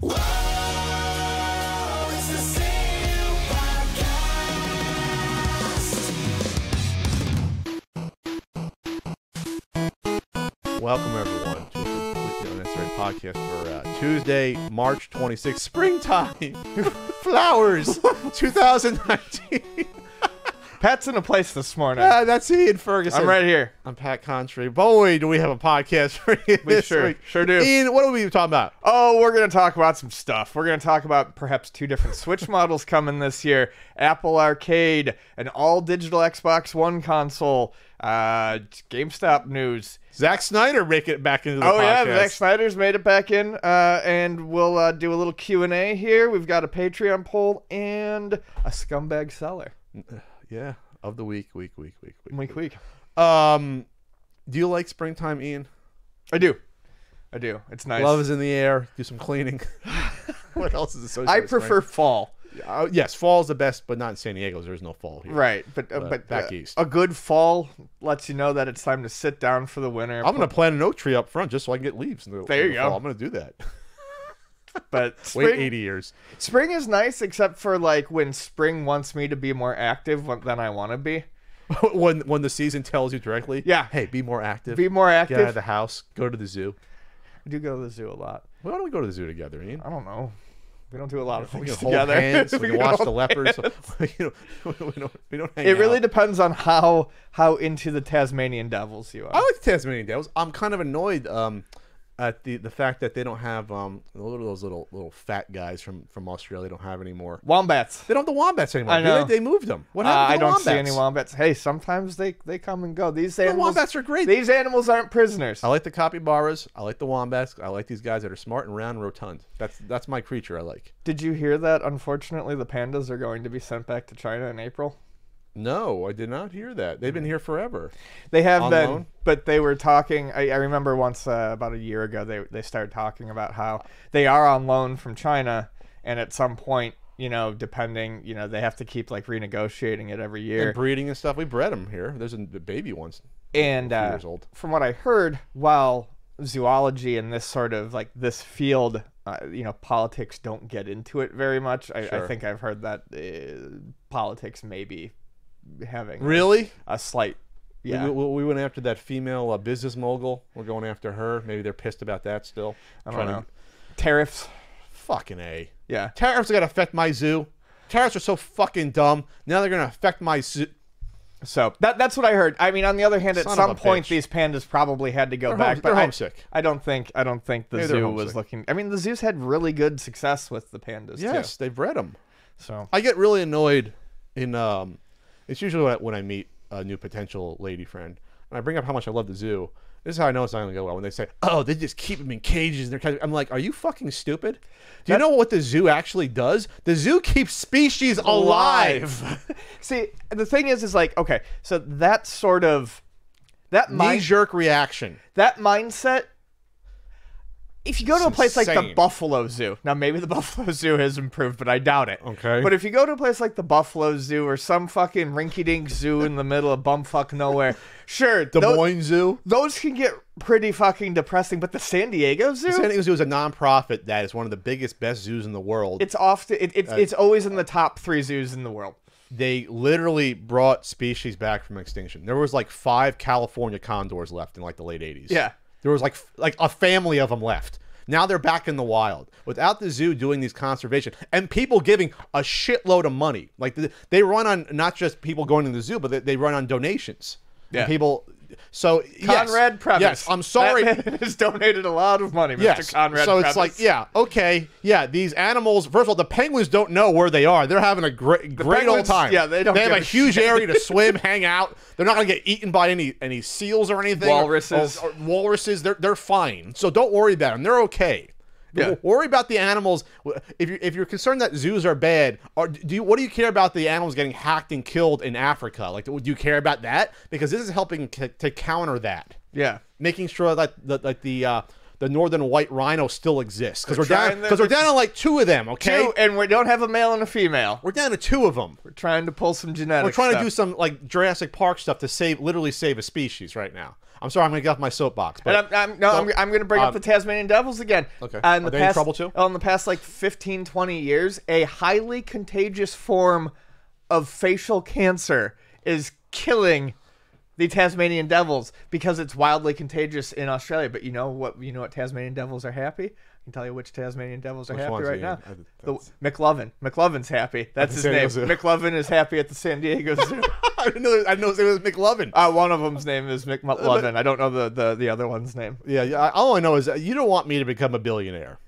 Whoa, it's the CU Podcast. Welcome, everyone, to a completely unnecessary podcast for Tuesday, March 26th, springtime, flowers, 2019. Pat's in a place this morning. That's Ian Ferguson. I'm right here. I'm Pat Contry. Boy, do we have a podcast for you We this sure week. do. Ian, what are we talking about? Oh, we're going to talk about some stuff. We're going to talk about perhaps 2 different Switch models coming this year, Apple Arcade, an all-digital Xbox One console, GameStop news. Zack Snyder make it back into the podcast. Oh, yeah, Zack Snyder's made it back in, and we'll do a little Q&A here. We've got a Patreon poll and a scumbag seller. Yeah, of the week. Week. Do you like springtime, Ian? I do. It's nice. Love is in the air. Do some cleaning. What else is associated I with prefer fall. yes, fall is the best, but not in San Diego. There's no fall here. Right, but back east. A good fall lets you know that it's time to sit down for the winter. I'm going to plant an oak tree up front just so I can get leaves. There you go. Fall. I'm going to do that. But Wait 80 years. Spring is nice, except for like when spring wants me to be more active than I want to be. when the season tells you directly, Yeah. hey, be more active. Be more active. Get out of the house. Go to the zoo. I do go to the zoo a lot. Why don't we go to the zoo together, Ian? I don't know. We don't do a lot of We things can hold together. hands. We can watch the hold leopards. hands. we don't hang It really out. depends on how into the Tasmanian devils you are. I like the Tasmanian devils. I'm kind of annoyed at the fact that they don't have those little fat guys from Australia. Don't have anymore. Wombats. They don't have the wombats anymore. I know. They moved them. What happened I to the don't wombats? see any wombats. Hey, sometimes they come and go. These The animals, wombats are great. These animals aren't prisoners. I like the capybaras. I like the wombats. I like these guys that are smart and round and rotund. That's my creature I like. Did you hear that? Unfortunately, the pandas are going to be sent back to China in April. No, I did not hear that. They've been here forever. They have On been, loan? but they were talking. I remember once about a year ago, they started talking about how they are on loan from China, and at some point, depending, they have to keep like renegotiating it every year. And breeding and stuff. We bred them here. There's a baby once. And a few years old. From what I heard, while zoology and this sort of like this field, politics don't get into it very much. I Sure. think I've heard that politics may be having Really? a slight. Yeah, We went after that female business mogul. We're going after her. Maybe they're pissed about that still. I don't know. Tariffs. Fucking A. Yeah. Tariffs are going to affect my zoo. Tariffs are so fucking dumb. Now they're going to affect my zoo. So that's what I heard. I mean, on the other hand, at Son of some a point, bitch. these pandas probably had to go back. They're but homesick. I don't think the Maybe they're zoo was homesick. looking. I mean, the zoos had really good success with the pandas. Yes, they've bred them. Too. So I get really annoyed in it's usually when I meet a new potential lady friend and I bring up how much I love the zoo. This is how I know it's not going to go well. When they say, "Oh, they just keep them in cages," I'm like, "Are you fucking stupid? Do you know what the zoo actually does? The zoo keeps species alive." See, the thing is like, okay, so that sort of Knee-jerk reaction. that mindset. If you go to a place like the insane. Buffalo Zoo, now maybe the Buffalo Zoo has improved, but I doubt it. Okay. But if you go to a place like the Buffalo Zoo or some fucking rinky-dink zoo in the middle of bumfuck nowhere, sure, Des Moines Zoo. those can get pretty fucking depressing. But the San Diego Zoo, The San Diego Zoo is a nonprofit that is one of the biggest, best zoos in the world. it's often it's always in the top 3 zoos in the world. They literally brought species back from extinction. There was like 5 California condors left in like the late 80s. Yeah. There was like a family of them left. Now they're back in the wild. Without the zoo doing these conservation and people giving a shitload of money. Like they run on not just people going to the zoo, but they run on donations. Yeah. And people. So Conrad Previs. Yes, I'm sorry. That man has donated a lot of money, Mr. Yes. Conrad So it's Previs. like, yeah, okay, yeah. These animals. First of all, the penguins don't know where they are. They're having a great old penguins, time. yeah, they don't They have give a a huge shit. area to swim, hang out. They're not gonna get eaten by any seals or anything. Walruses. Or walruses. They're fine. So don't worry about them. They're okay. Yeah. Worry about the animals. If you're concerned that zoos are bad, or what do you care about the animals getting hacked and killed in Africa? Like, do you care about that? Because this is helping to counter that. yeah. Making sure that the northern white rhino still exists because They're we're down to like 2 of them. Okay, 2, and we don't have a male and a female. we're down to 2 of them. We're trying to pull some genetics. We're trying stuff. to do some like Jurassic Park stuff to literally save a species right now. I'm sorry, I'm gonna get off my soapbox. And But I'm going to bring up the Tasmanian Devils again. Okay. In Are the they in past, trouble too? In the past like 15, 20 years, a highly contagious form of facial cancer is killing the Tasmanian Devils because it's wildly contagious in Australia. But you know what? Tasmanian Devils are happy. I can tell you which Tasmanian Devils are Which happy ones, right Ian? now. McLovin. McLovin's happy. That's his San name. Diego Zoo. McLovin is happy at the San Diego Zoo. I didn't know his name was McLovin. One of them's name is McLovin. I don't know the other one's name. Yeah. All I know is that you don't want me to become a billionaire.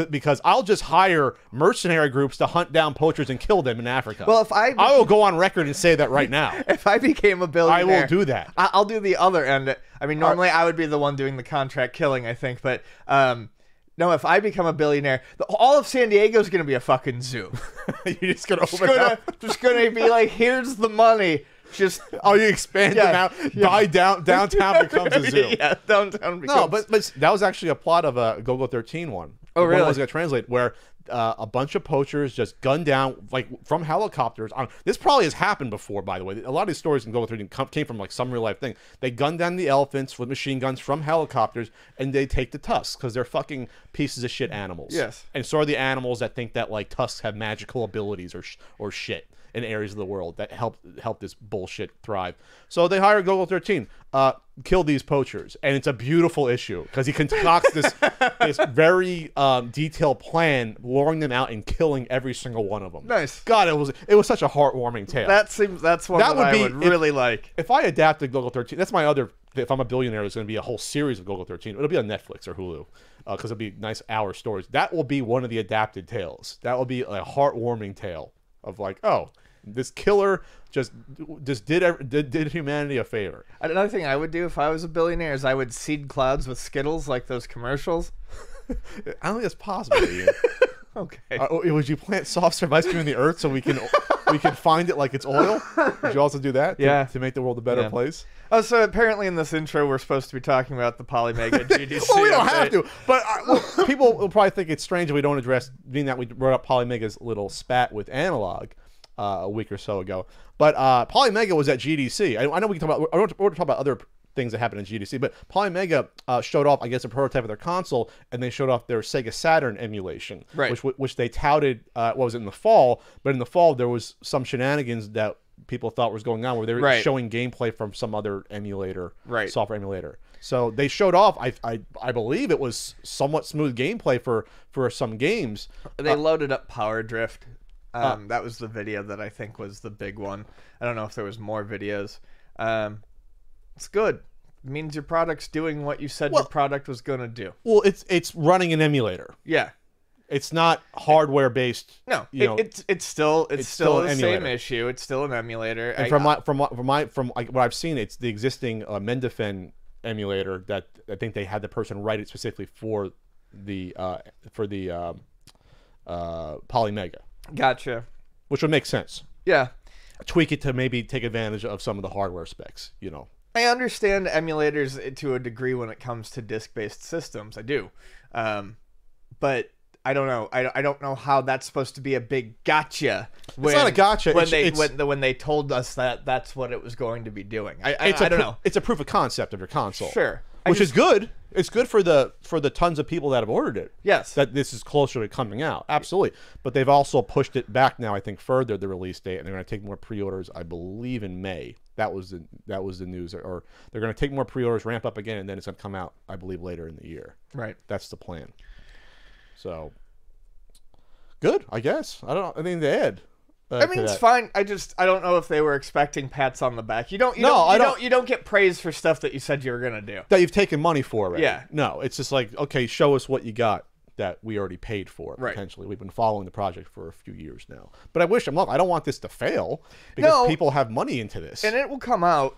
Because I'll just hire mercenary groups to hunt down poachers and kill them in Africa. Well, if I will go on record and say that right now. If I became a billionaire, I will do that. I'll do the other end. I mean, normally I would be the one doing the contract killing, I think, but no, if I become a billionaire, all of San Diego is going to be a fucking zoo. You're just gonna open it up. Just going to be like, here's the money. Just you expand them out. Buy downtown becomes a zoo. Yeah, downtown becomes. No, but that was actually a plot of a Go-Go 13 one. Oh, really? One was going to translate where a bunch of poachers just gunned down like from helicopters. This probably has happened before, by the way. A lot of these stories in Go-Go 13 came from like some real life thing. They gunned down the elephants with machine guns from helicopters, and they take the tusks because they're fucking pieces of shit animals. Yes. And so are the animals that think that like tusks have magical abilities or shit in areas of the world that help this bullshit thrive. So they hired Go-Go 13. Kill these poachers, and it's a beautiful issue because he concocts this very detailed plan, luring them out and killing every single one of them. Nice. God, it was such a heartwarming tale. That's one that I would really like. If I adapted Go-Go 13, that's my other. If I'm a billionaire, there's going to be a whole series of Go-Go 13. It'll be on Netflix or Hulu because it'll be nice hour stories. That will be one of the adapted tales. That will be a heartwarming tale of like, oh, this killer just did humanity a favor. Another thing I would do if I was a billionaire is I would seed clouds with Skittles like those commercials. I don't think that's possible, Ian. Okay. Would you plant soft serve ice cream in the earth so we can find it like it's oil? Would you also do that? Yeah. To make the world a better place? Oh, so apparently in this intro we're supposed to be talking about the Polymega GDC. Well, we don't have to, but people will probably think it's strange if we don't address, being that we brought up Polymega's little spat with Analog a week or so ago. But Polymega was at GDC. I know we can talk about. I want to talk about other things that happened in GDC, but Polymega showed off, I guess, a prototype of their console, and they showed off their Sega Saturn emulation, right? Which they touted. What was it, in the fall? But in the fall, there was some shenanigans that people thought was going on, where they were showing gameplay from some other emulator, software emulator. So they showed off. I believe it was somewhat smooth gameplay for some games. They loaded up Power Drift. That was the video that I think was the big one. I don't know if there was more videos. It's good. It means your product's doing what you said your product was going to do. Well, it's running an emulator. Yeah. It's not hardware based. No, it's still the same issue. It's still an emulator. And from what I've seen, it's the existing Mendefen emulator that I think they had the person write it specifically for the Polymega. Gotcha. Which would make sense. Yeah. Tweak it to maybe take advantage of some of the hardware specs, you know. I understand emulators to a degree when it comes to disc-based systems. I do. But I don't know. I don't know how that's supposed to be a big gotcha. It's not a gotcha. When they told us that that's what it was going to be doing. I don't know. It's a proof of concept of your console. Sure. Which is good. It's good for the tons of people that have ordered it. Yes. That this is closer to coming out. Absolutely. But they've also pushed it back now, I think, further, the release date, and they're going to take more pre-orders, I believe, in May. That was the news. Or they're going to take more pre-orders, ramp up again, and then it's going to come out, I believe, later in the year. Right. That's the plan. So, good, I guess. I don't know anything to add. I mean, it's fine. I don't know if they were expecting pats on the back. You don't get praise for stuff that you said you were gonna do. That you've taken money for already. Yeah. No, it's just like, okay, show us what you got that we already paid for. Right. Potentially, we've been following the project for a few years now. But I don't want this to fail because people have money into this, and it will come out.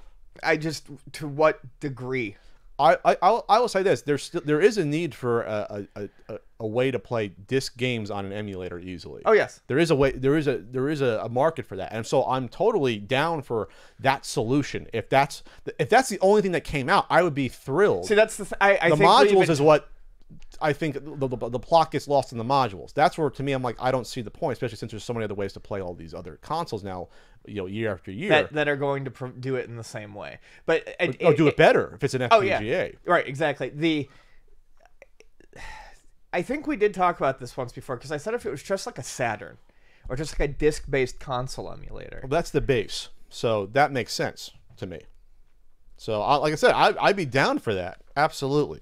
To what degree? I will say this: there is a need for a way to play disc games on an emulator easily. Oh yes, there is a way. There is a market for that, and so I'm totally down for that solution. If that's the only thing that came out, I would be thrilled. See, that's the modules is what I think the plot gets lost in the modules. That's where, to me, I'm like, I don't see the point, especially since there's so many other ways to play all these other consoles now, year after year. That are going to do it in the same way. But do it better if it's an FPGA. Oh, yeah. Right, exactly. I think we did talk about this once before, because I said if it was just like a Saturn or just like a disc-based console emulator. Well, that's the base. So that makes sense to me. So, like I said, I'd be down for that. Absolutely.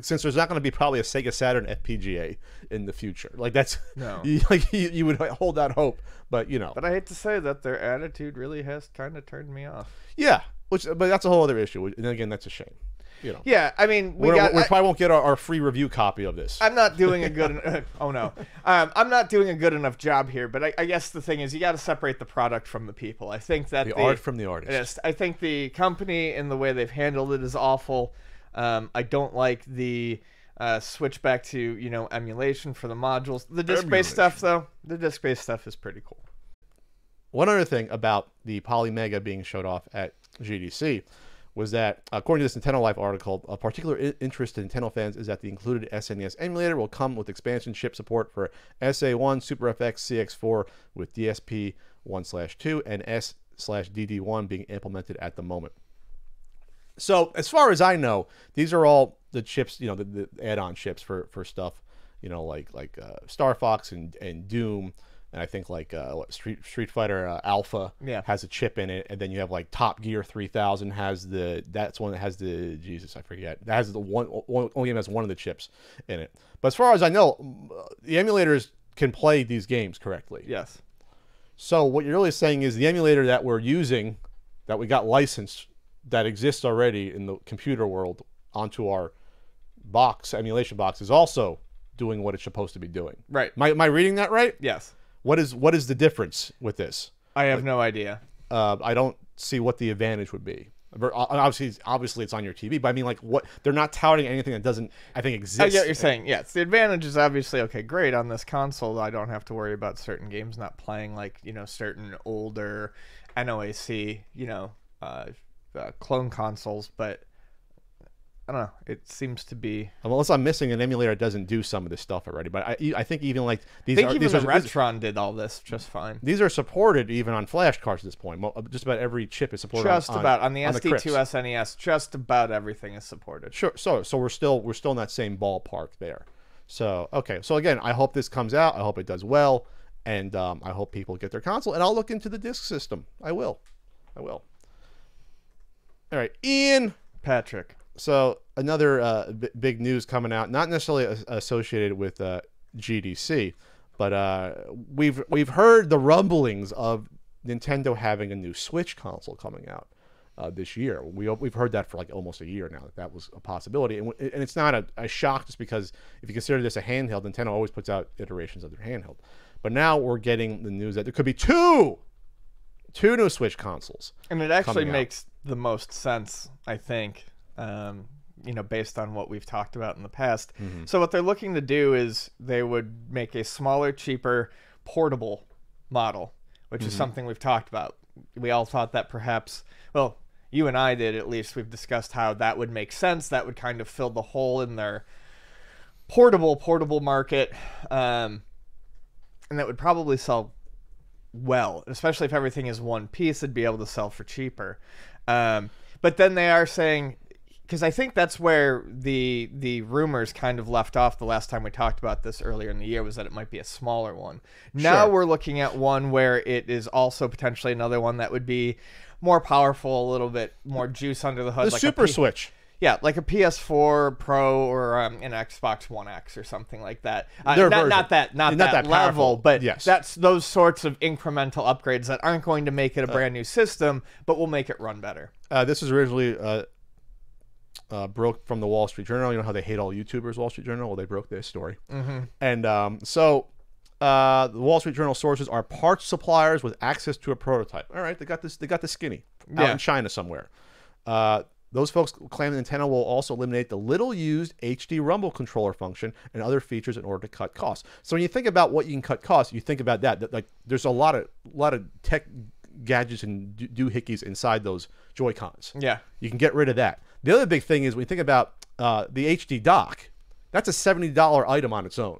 Since there's not going to be probably a Sega Saturn FPGA in the future. Like, that's... No. You would hold out hope, but, you know. But I hate to say that their attitude really has kind of turned me off. Yeah, but that's a whole other issue. And again, that's a shame. You know. Yeah, I mean, we probably won't get our free review copy of this. I'm not doing a good... oh, no. I'm not doing a good enough job here, but I guess the thing is you got to separate the product from the people. I think that... The art from the artist. Yes, I think the company and the way they've handled it is awful. I don't like the switch back to, emulation for the modules. The disc-based stuff, though, the disc-based stuff is pretty cool. One other thing about the Polymega being showed off at GDC was that, according to this Nintendo Life article, a particular interest to Nintendo fans is that the included SNES emulator will come with expansion chip support for SA1, Super FX, CX4 with DSP 1/2 and S/DD1 being implemented at the moment. So, as far as I know, these are all the chips, the add-on chips for stuff, like Star Fox and Doom. And I think Street Fighter Alpha has a chip in it, and then you have like Top Gear 3000 that's one that has the Jesus, I forget, that has the only game has one of the chips in it. But as far as I know, the emulators can play these games correctly. Yes. So what you're really saying is the emulator that we're using, that we got licensed, that exists already in the computer world onto our emulation box, is also doing what it's supposed to be doing. Right. Am I reading that right? Yes. What is the difference with this? I have no idea. I don't see what the advantage would be. Obviously, it's on your TV, but I mean, like, what they're not touting anything that doesn't, I think, exist. I get what you're saying. Yes, the advantage is obviously okay. Great, on this console, I don't have to worry about certain games not playing, like certain older NOAC, clone consoles, but. I don't know. It seems to be... Unless I'm missing an emulator that doesn't do some of this stuff already. But I think even like... the Retron did all this just fine. These are supported even on flash cards at this point. Just about every chip is supported on the SD2 Crips. SNES, just about everything is supported. Sure. So we're still in that same ballpark there. So, okay. So again, I hope this comes out. I hope it does well. And I hope people get their console. And I'll look into the disc system. I will. All right. Ian. Patrick. So another big news coming out, not necessarily associated with GDC, but we've heard the rumblings of Nintendo having a new Switch console coming out this year. We've heard that for like almost a year now, that was a possibility, and it's not a shock just because if you consider this a handheld, Nintendo always puts out iterations of their handheld. But now we're getting the news that there could be two new Switch consoles, and it actually makes the most sense, I think. Based on what we've talked about in the past. Mm-hmm. So what they're looking to do is they would make a smaller, cheaper, portable model, which is something we've talked about. We all thought that perhaps, well, you and I did at least, we've discussed how that would make sense. That would kind of fill the hole in their portable market. And that would probably sell well, especially if everything is one piece, it'd be able to sell for cheaper. But then they are saying, because I think that's where the rumors kind of left off the last time we talked about this earlier in the year, was that it might be a smaller one. Now we're looking at one where it is also potentially another one that would be more powerful, a little bit more juice under the hood. The Super Switch. Yeah, like a PS4 Pro or an Xbox One X or something like that. Not that level, but yes. That's those sorts of incremental upgrades that aren't going to make it a brand new system, but will make it run better. This was originally broke from the Wall Street Journal. You know how they hate all YouTubers, Wall Street Journal? Well, they broke their story. Mm-hmm. And so the Wall Street Journal sources are parts suppliers with access to a prototype. All right, they got the skinny out in China somewhere. Those folks claim Nintendo will also eliminate the little-used HD Rumble controller function and other features in order to cut costs. So when you think about what you can cut costs, you think about that. Like, there's a lot of tech gadgets and doohickeys inside those Joy-Cons. Yeah, you can get rid of that. The other big thing is when you think about the HD dock, That's a $70 item on its own.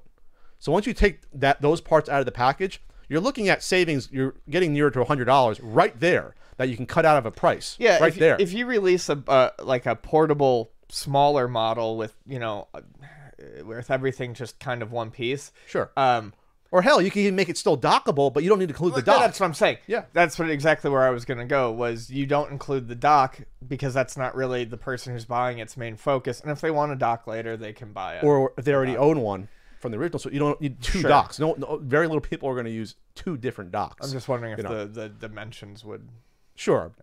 So once you take those parts out of the package, you're looking at savings. You're getting nearer to $100 right there that you can cut out of a price. Yeah, right there. If you release like a portable, smaller model with with everything just kind of one piece, sure. Or hell, you can even make it still dockable, but you don't need to include the dock. That's what I'm saying. Yeah, that's exactly where I was going to go. Was you don't include the dock because that's not really the person who's buying its main focus. And if they want a dock later, they can buy it. Or if they already own one from the original, so you don't need two Sure. docks. No, very little people are going to use two different docks. I'm just wondering if the dimensions would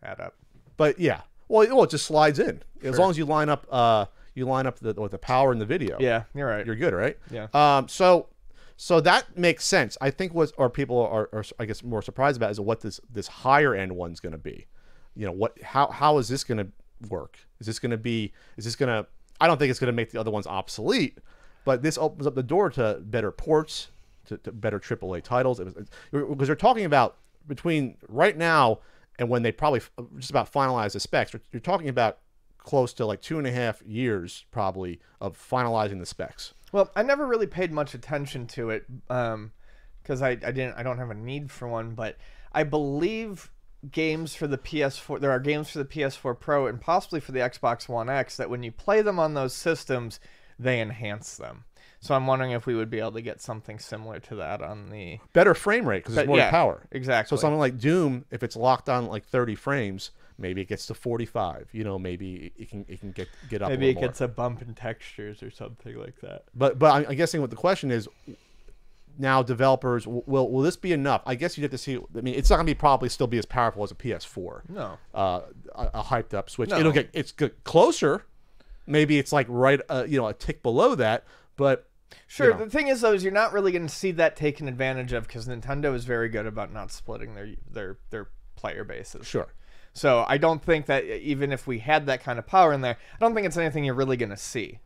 add up. But yeah, well, it just slides in as long as you line up the power and the video. Yeah, you're right. You're good, right? Yeah. So that makes sense. I think people are I guess more surprised about is what this higher end one's going to be. How is this going to work? Is this going to I don't think it's going to make the other ones obsolete, but this opens up the door to better ports, to better AAA titles. Because they're talking about between right now and when they probably just about finalize the specs, you're talking about close to like 2.5 years probably of finalizing the specs. Well, I never really paid much attention to it because I don't have a need for one, but I believe games for the PS4, there are games for the PS4 Pro and possibly for the Xbox One X that when you play them on those systems, they enhance them. So I'm wondering if we would be able to get something similar to that on the better frame rate because it's more power. Exactly. So something like Doom, if it's locked on like 30 frames, maybe it gets to 45. Maybe it can get up. Maybe a it more. gets a bump in textures or something like that. But I'm guessing what the question is now, developers will this be enough? I guess you have to see. I mean, it's not going to probably still be as powerful as a PS4. No. A hyped up Switch. No. It's closer. Maybe it's like right a tick below that, but. Sure. The thing is, though, is you're not really going to see that taken advantage of because Nintendo is very good about not splitting their player bases. Sure. So I don't think that even if we had that kind of power in there, I don't think it's anything you're really going to see.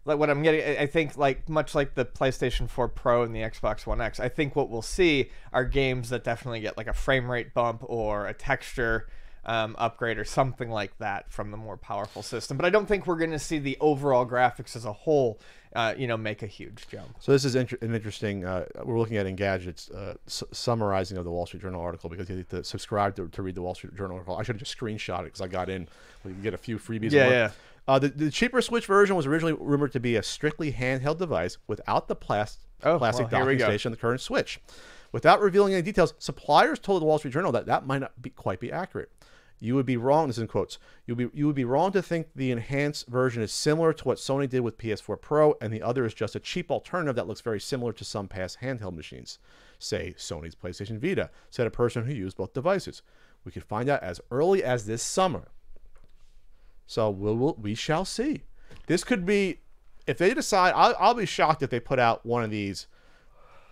Like what I'm getting, I think much like the PlayStation 4 Pro and the Xbox One X, I think what we'll see are games that definitely get like a frame rate bump or a texture upgrade or something like that from the more powerful system. But I don't think we're going to see the overall graphics as a whole, make a huge jump. So this is an interesting. We're looking at Engadget's summarizing of the Wall Street Journal article because you have to subscribe to read the Wall Street Journal article. I should have just screenshot it because I got in. You can get a few freebies. Yeah. The cheaper Switch version was originally rumored to be a strictly handheld device without the plastic docking station of the current Switch. Without revealing any details, suppliers told the Wall Street Journal that might not quite be accurate. You would be wrong. This is in quotes. You would be wrong to think the enhanced version is similar to what Sony did with PS4 Pro, and the other is just a cheap alternative that looks very similar to some past handheld machines, say Sony's PlayStation Vita, said a person who used both devices. We could find out as early as this summer. So we shall see. This could be, if they decide, I'll be shocked if they put out one of these,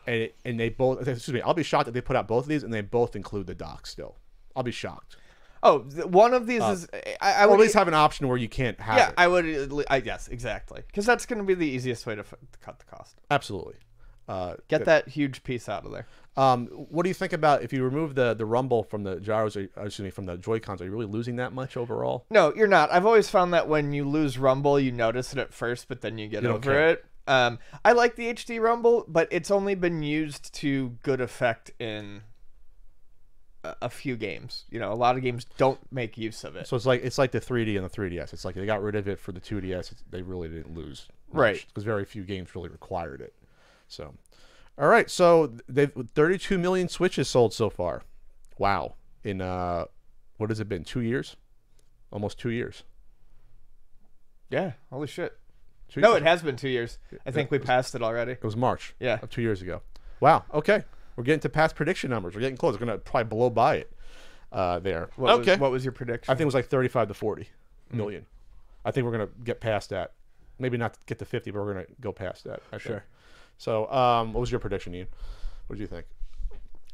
and they both. Excuse me. I'll be shocked if they put out both of these and they both include the dock still. I'll be shocked. Oh, one of these is. I would at least have an option where you can't have it. Yeah, I would. Yes, exactly. Because that's going to be the easiest way to cut the cost. Absolutely. Get that huge piece out of there. What do you think about if you remove the rumble from the gyros? From the Joy-Cons? Are you really losing that much overall? No, you're not. I've always found that when you lose rumble, you notice it at first, but then you get over it. I like the HD rumble, but it's only been used to good effect in a few games. A lot of games don't make use of it. So it's like the 3D and the 3DS. It's like they got rid of it for the 2DS. They really didn't lose much, right? Because very few games really required it. So, all right. So they've 32 million Switches sold so far. Wow. In what has it been? 2 years? Almost 2 years. Yeah. Holy shit. 2 No, years? it has been 2 years. I think we passed it already. It was March. Yeah. Of 2 years ago. Wow. Okay. We're getting to past prediction numbers. We're getting close. We're going to probably blow by it there. What was your prediction? I think it was like 35 to 40 million. I think we're going to get past that. Maybe not get to 50, but we're going to go past that. Sure. So what was your prediction, Ian? What did you think?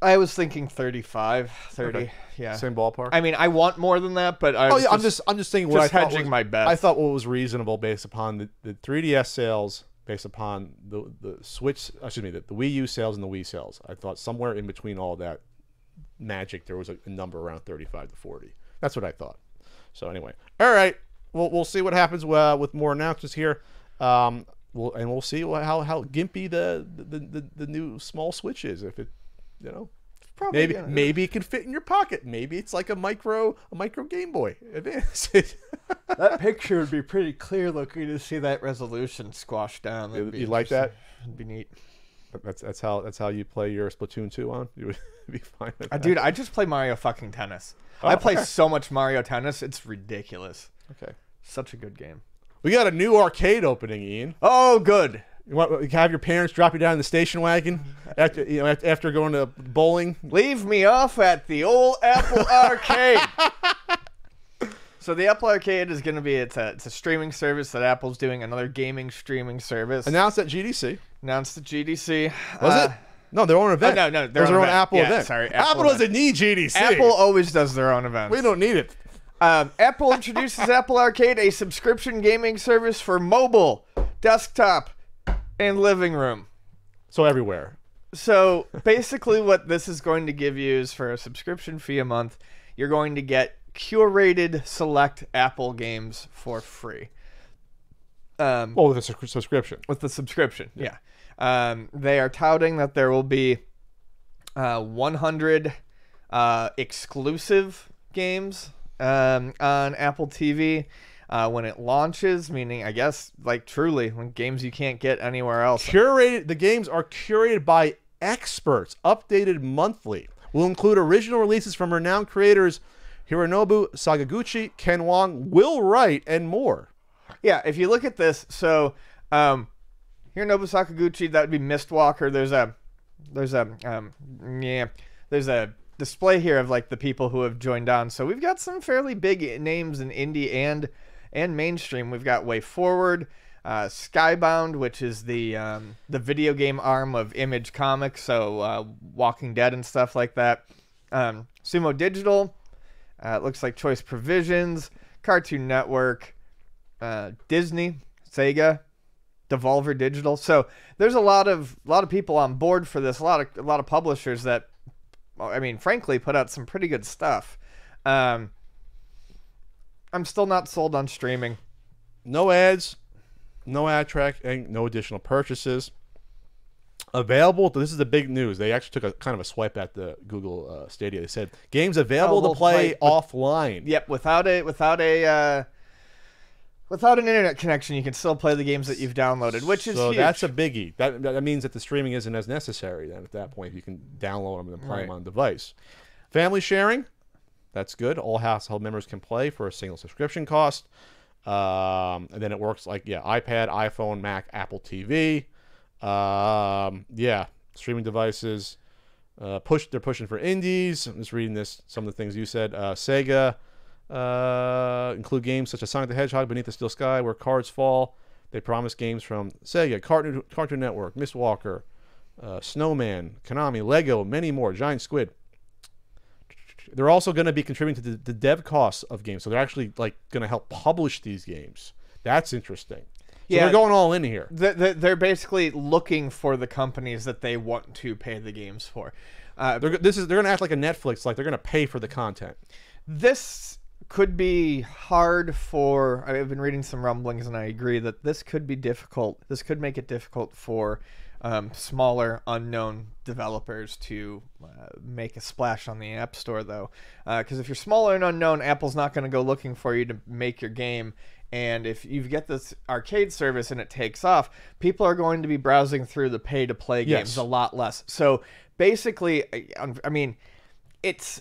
I was thinking 35, 30. Okay. Yeah. Same ballpark? I mean, I want more than that, but I'm just thinking what I thought hedging my bets. I thought what was reasonable based upon the 3DS sales, based upon the Switch, the Wii U sales and the Wii sales. I thought somewhere in between all that magic, there was a number around 35 to 40. That's what I thought. So anyway, all right. We'll see what happens with more announcements here. we'll see how gimpy the new small Switch is. If it, you know, Probably maybe it can fit in your pocket. Maybe it's like a micro Game Boy Advance. That picture would be pretty clear looking to see that resolution squashed down. You like that? It'd be neat. That's how you play your Splatoon 2 on. You would be fine with that. Dude, I just play Mario fucking Tennis. Oh, I play okay. so much Mario Tennis, it's ridiculous. Okay. Such a good game. We got a new arcade opening, Ian. Oh, good. You have your parents drop you down in the station wagon after going to bowling. Leave me off at the old Apple Arcade. So the Apple Arcade is going to be it's a streaming service that Apple's doing, another gaming streaming service. Announced at GDC. Announced at GDC. Was it? No, their own event. no, It was their own Apple Yeah, event. sorry, Apple doesn't need GDC. Apple always does their own events. We don't need it. Apple introduces Apple Arcade, a subscription gaming service for mobile, desktop, and living room. So everywhere. So basically what this is going to give you is for a subscription fee a month, you're going to get curated select Apple games for free. With a subscription. With the subscription, yeah. They are touting that there will be 100 exclusive games on Apple TV when it launches, meaning, I guess, like truly, when games you can't get anywhere else. The games are curated by experts, updated monthly. Will include original releases from renowned creators Hironobu Sakaguchi, Ken Wong, Will Wright, and more. Yeah, if you look at this, so Hironobu Sakaguchi, that would be Mistwalker. There's a display here of like the people who have joined on. So we've got some fairly big names in indie and mainstream. We've got Way Forward, Skybound, which is the video game arm of Image Comics, so Walking Dead and stuff like that. Sumo Digital, it looks like Choice Provisions, Cartoon Network, Disney, Sega, Devolver Digital. So there's a lot of people on board for this. A lot of publishers that, I mean, frankly, put out some pretty good stuff. I'm still not sold on streaming. No ads, no ad tracking, no additional purchases. Available. This is the big news. They actually took a kind of a swipe at the Google Stadia. They said games available to play offline. Yep, without an internet connection, you can still play the games that you've downloaded, which is huge. That's a biggie. That means that the streaming isn't as necessary. Then at that point, you can download them and then play them on a device. Family sharing, that's good. All household members can play for a single subscription cost. And then it works like iPad, iPhone, Mac, Apple TV. Streaming devices. They're pushing for indies. I'm just reading some of the things you said. Sega. Include games such as Sonic the Hedgehog, Beneath the Steel Sky, Where Cards Fall. They promise games from Sega, Cartoon Network, Mistwalker, Snowman, Konami, Lego, many more. Giant Squid. They're also going to be contributing to the dev costs of games, so they're actually like going to help publish these games. That's interesting. So they're going all in here. They're basically looking for the companies that they want to pay the games for. They're going to act like a Netflix, like they're going to pay for the content. This could be hard for. I've been reading some rumblings, and I agree that this could be difficult. This could make it difficult for smaller, unknown developers to make a splash on the App Store, though. Because if you're smaller and unknown, Apple's not going to go looking for you to make your game. And if you get this arcade service and it takes off, people are going to be browsing through the pay-to-play games a lot less. So basically, I mean, it's...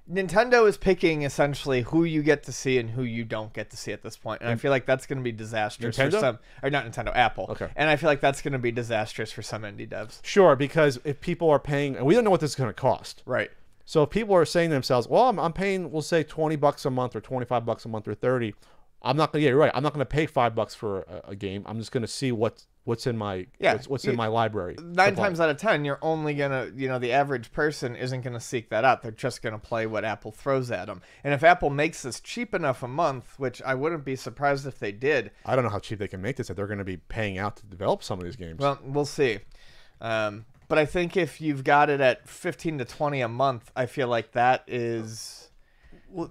Nintendo is picking essentially who you get to see and who you don't get to see at this point. And I feel like that's going to be disastrous for some... Or not Nintendo, Apple. Okay. And I feel like that's going to be disastrous for some indie devs. Sure, because if people are paying... And we don't know what this is going to cost. Right. So if people are saying to themselves, well, I'm paying, we'll say $20 a month or $25 a month or 30. I'm not going to... Yeah, you're right. I'm not going to pay $5 for a game. I'm just going to see what's in my in my library. 9 times out of 10, you're only gonna, the average person isn't gonna seek that out. They're just gonna play what Apple throws at them. And if Apple makes this cheap enough a month, which I wouldn't be surprised if they did. I don't know how cheap they can make this. If they're going to be paying out to develop some of these games. Well, we'll see. But I think if you've got it at $15 to $20 a month, I feel like that is.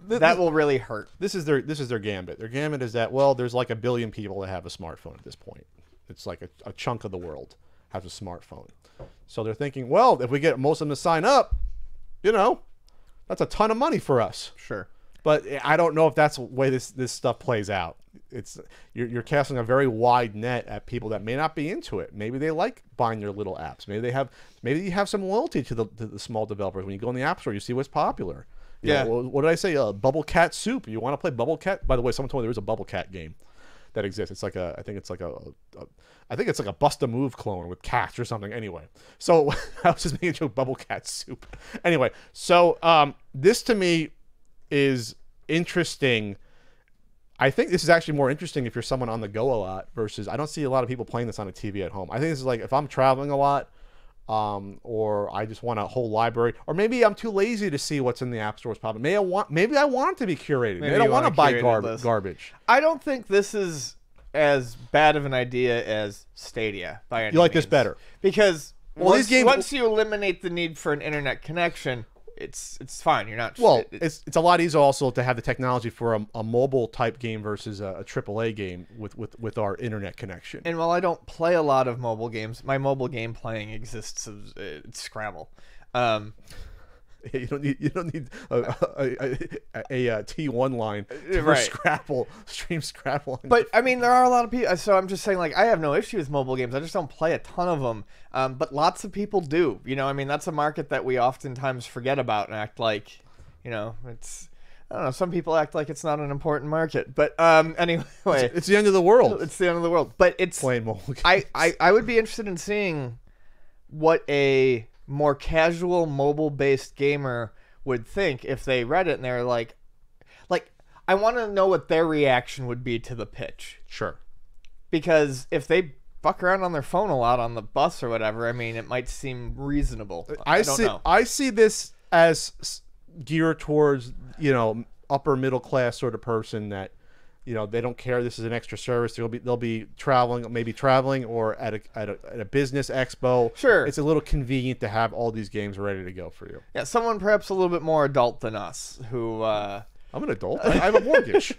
that will really hurt. This is their gambit. Their gambit is that, well, there's like 1 billion people that have a smartphone at this point. It's like a chunk of the world has a smartphone. So they're thinking, well, if we get most of them to sign up, that's a ton of money for us. Sure. But I don't know if that's the way this stuff plays out. You're casting a very wide net at people that may not be into it. Maybe they like buying their little apps. Maybe you have some loyalty to the small developers. When you go in the App Store, you see what's popular. You know, what did I say? Bubble Cat Soup. You want to play Bubble Cat? By the way, someone told me there is a Bubble Cat game that exists. It's like I think it's like a Bust a Move clone with cats or something. Anyway, so I was just making a joke. Bubble Cat Soup. Anyway, so this to me is interesting. I think this is actually more interesting if you're someone on the go a lot versus I don't see a lot of people playing this on a TV at home. I think this is like if I'm traveling a lot, or I just want a whole library, or maybe I'm too lazy to see what's in the App Store's popping. Maybe I want it to be curated. Maybe I don't want to buy garbage. I don't think this is as bad of an idea as Stadia by any You like means. this better? Because these games, once you eliminate the need for an internet connection, it's fine. You're not. Well, it's a lot easier also to have the technology for a mobile type game versus a AAA game with our internet connection. And while I don't play a lot of mobile games, my mobile game playing exists of Scrabble. You don't need a T1 line to Right. stream Scrabble. But I mean, there are a lot of people. So I'm just saying, like, I have no issue with mobile games. I just don't play a ton of them. But lots of people do. I mean, that's a market that we oftentimes forget about and act like, it's. I don't know. Some people act like it's not an important market. But anyway, it's the end of the world. It's the end of the world. But it's playing mobile games. I would be interested in seeing what a more casual mobile-based gamer would think if they read it and they're like I want to know what their reaction would be to the pitch. Sure. Because if they fuck around on their phone a lot on the bus or whatever, I mean, it might seem reasonable. I don't know. I see this as geared towards, upper middle class sort of person that, they don't care. This is an extra service. They'll be traveling or at a business expo. Sure. It's a little convenient to have all these games ready to go for you. Yeah, someone perhaps a little bit more adult than us who I'm an adult. I have a mortgage.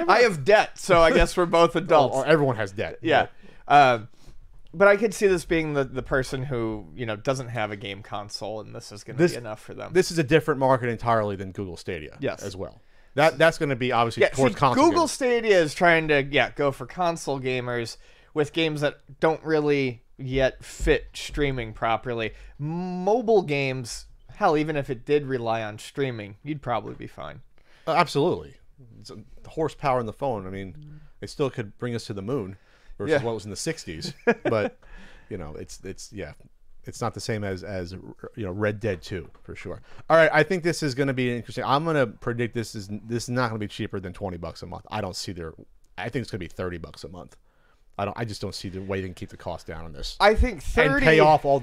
I have debt, so I guess we're both adults. Or everyone has debt. Yeah. But I could see this being the person who, doesn't have a game console, and this is going to be enough for them. This is a different market entirely than Google Stadia. Yes. As well. That's going to be obviously towards console Google gamers. Stadia is trying to go for console gamers with games that don't really yet fit streaming properly. Mobile games, hell, even if it did rely on streaming, you'd probably be fine. Absolutely. It's horsepower in the phone. I mean, it still could bring us to the moon versus what was in the 60s. But, it's not the same as Red Dead 2 for sure. All right, I think this is going to be interesting. I'm going to predict this is not going to be cheaper than $20 a month. I don't see I think it's going to be $30 a month. I just don't see the way they can keep the cost down on this. I think 30 and pay off all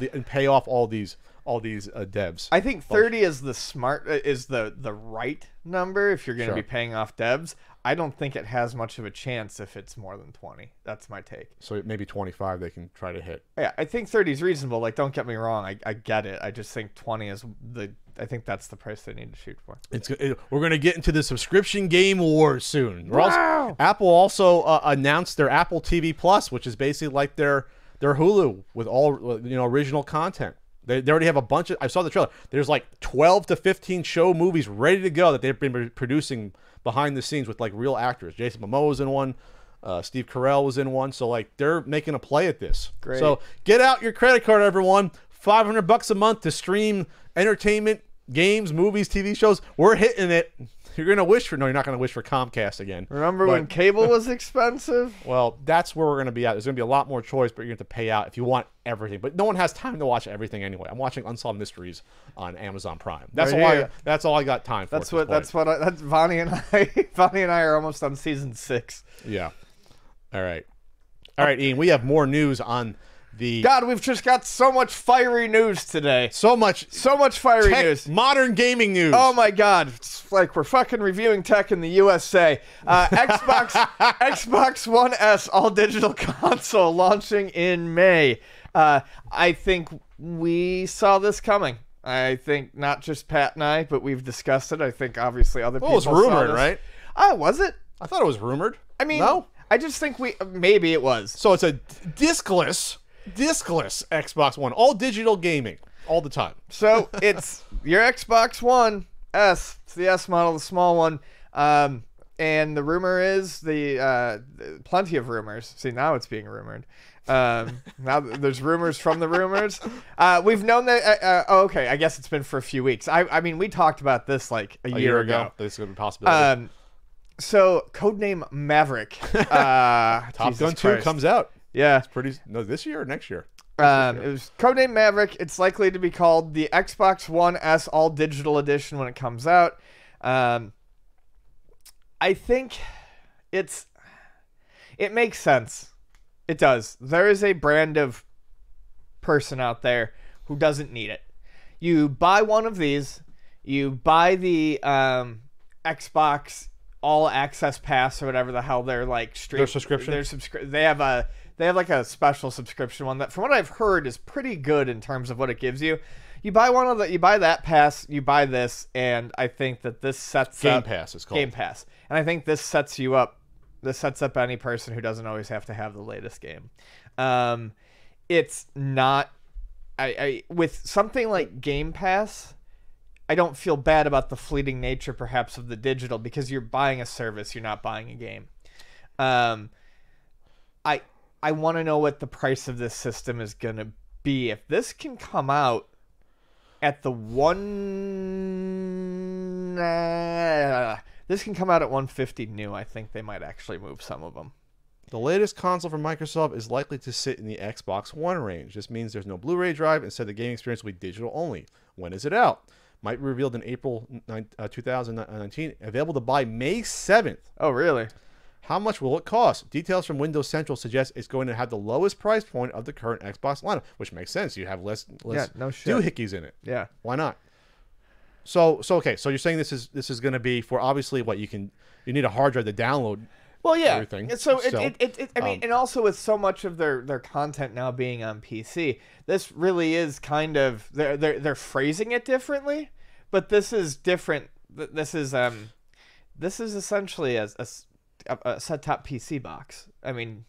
these devs. I think 30 is the right number if you're going to be paying off devs. I don't think it has much of a chance if it's more than 20. That's my take. So maybe 25 they can try to hit. Yeah, I think 30 is reasonable. Like, don't get me wrong. I get it. I just think 20 is I think that's the price they need to shoot for. We're going to get into the subscription game wars soon. Apple also announced their Apple TV Plus, which is basically like their Hulu with all original content. They already have a bunch of. I saw the trailer. There's like 12 to 15 show movies ready to go that they've been producing behind the scenes with like real actors. Jason Momoa was in one. Steve Carell was in one. So like they're making a play at this. Great. So get out your credit card, everyone. $500 a month to stream entertainment, games, movies, TV shows. We're hitting it. You're gonna wish for you're not gonna wish for Comcast again. Remember when cable was expensive? Well, that's where we're gonna be at. There's gonna be a lot more choice, but you're gonna have to pay out if you want everything. But no one has time to watch everything anyway. I'm watching Unsolved Mysteries on Amazon Prime. That's That's all I got time for. That's Vonnie and I. Vonnie and I are almost on season 6. Yeah. All right, Ian. We have more news on. God, we've just got so much fiery news today. So much fiery news. Modern gaming news. Oh my God. It's like we're fucking reviewing tech in the USA. Xbox One S all digital console launching in May. I think we saw this coming. I think not just Pat and I, but we've discussed it. I think obviously other people. Well, it was saw rumored, this. right? Was it? I thought it was rumored. I mean, no. I just think maybe it was. So it's a discless Xbox One, all digital gaming, all the time. So it's your Xbox One S. It's the S model, the small one. And the rumor is plenty of rumors. See, now it's being rumored. Now there's rumors from the rumors. We've known that. Okay, I guess it's been for a few weeks. I mean, we talked about this like a year ago. This is a possibility. So codename Maverick. Top Gun 2 comes out. Yeah. It's pretty. No, this year or next year? It was codename Maverick. It's likely to be called the Xbox One S All Digital Edition when it comes out. I think it makes sense. It does. There is a brand of person out there who doesn't need it. You buy one of these, you buy the Xbox All Access Pass or whatever the hell they're like Their subscription. They have like a special subscription one that, from what I've heard, is pretty good in terms of what it gives you. You buy you buy that pass, you buy this, and I think that this sets Game up Pass is called. Game Pass. And I think this sets you up. This sets up any person who doesn't always have to have the latest game. It's not. I with something like Game Pass, I don't feel bad about the fleeting nature, perhaps, of the digital, because you're buying a service, you're not buying a game. I want to know what the price of this system is going to be. If this can come out at the this can come out at 150 new, I think they might actually move some of them. The latest console from Microsoft is likely to sit in the Xbox One range. This means there's no Blu-ray drive. Instead, the gaming experience will be digital only. When is it out? Might be revealed in April 2019. Available to buy May 7th. Oh, really? How much will it cost? Details from Windows Central suggest it's going to have the lowest price point of the current Xbox lineup, which makes sense. You have less no shit. doohickeys in it. Yeah. Why not? So okay. So you're saying this is going to be for, obviously, what you need a hard drive to download. Well, yeah. Everything. So I mean, and also with so much of their content now being on PC, this really is kind of they're phrasing it differently, but this is different. This is essentially a set-top PC box. I mean,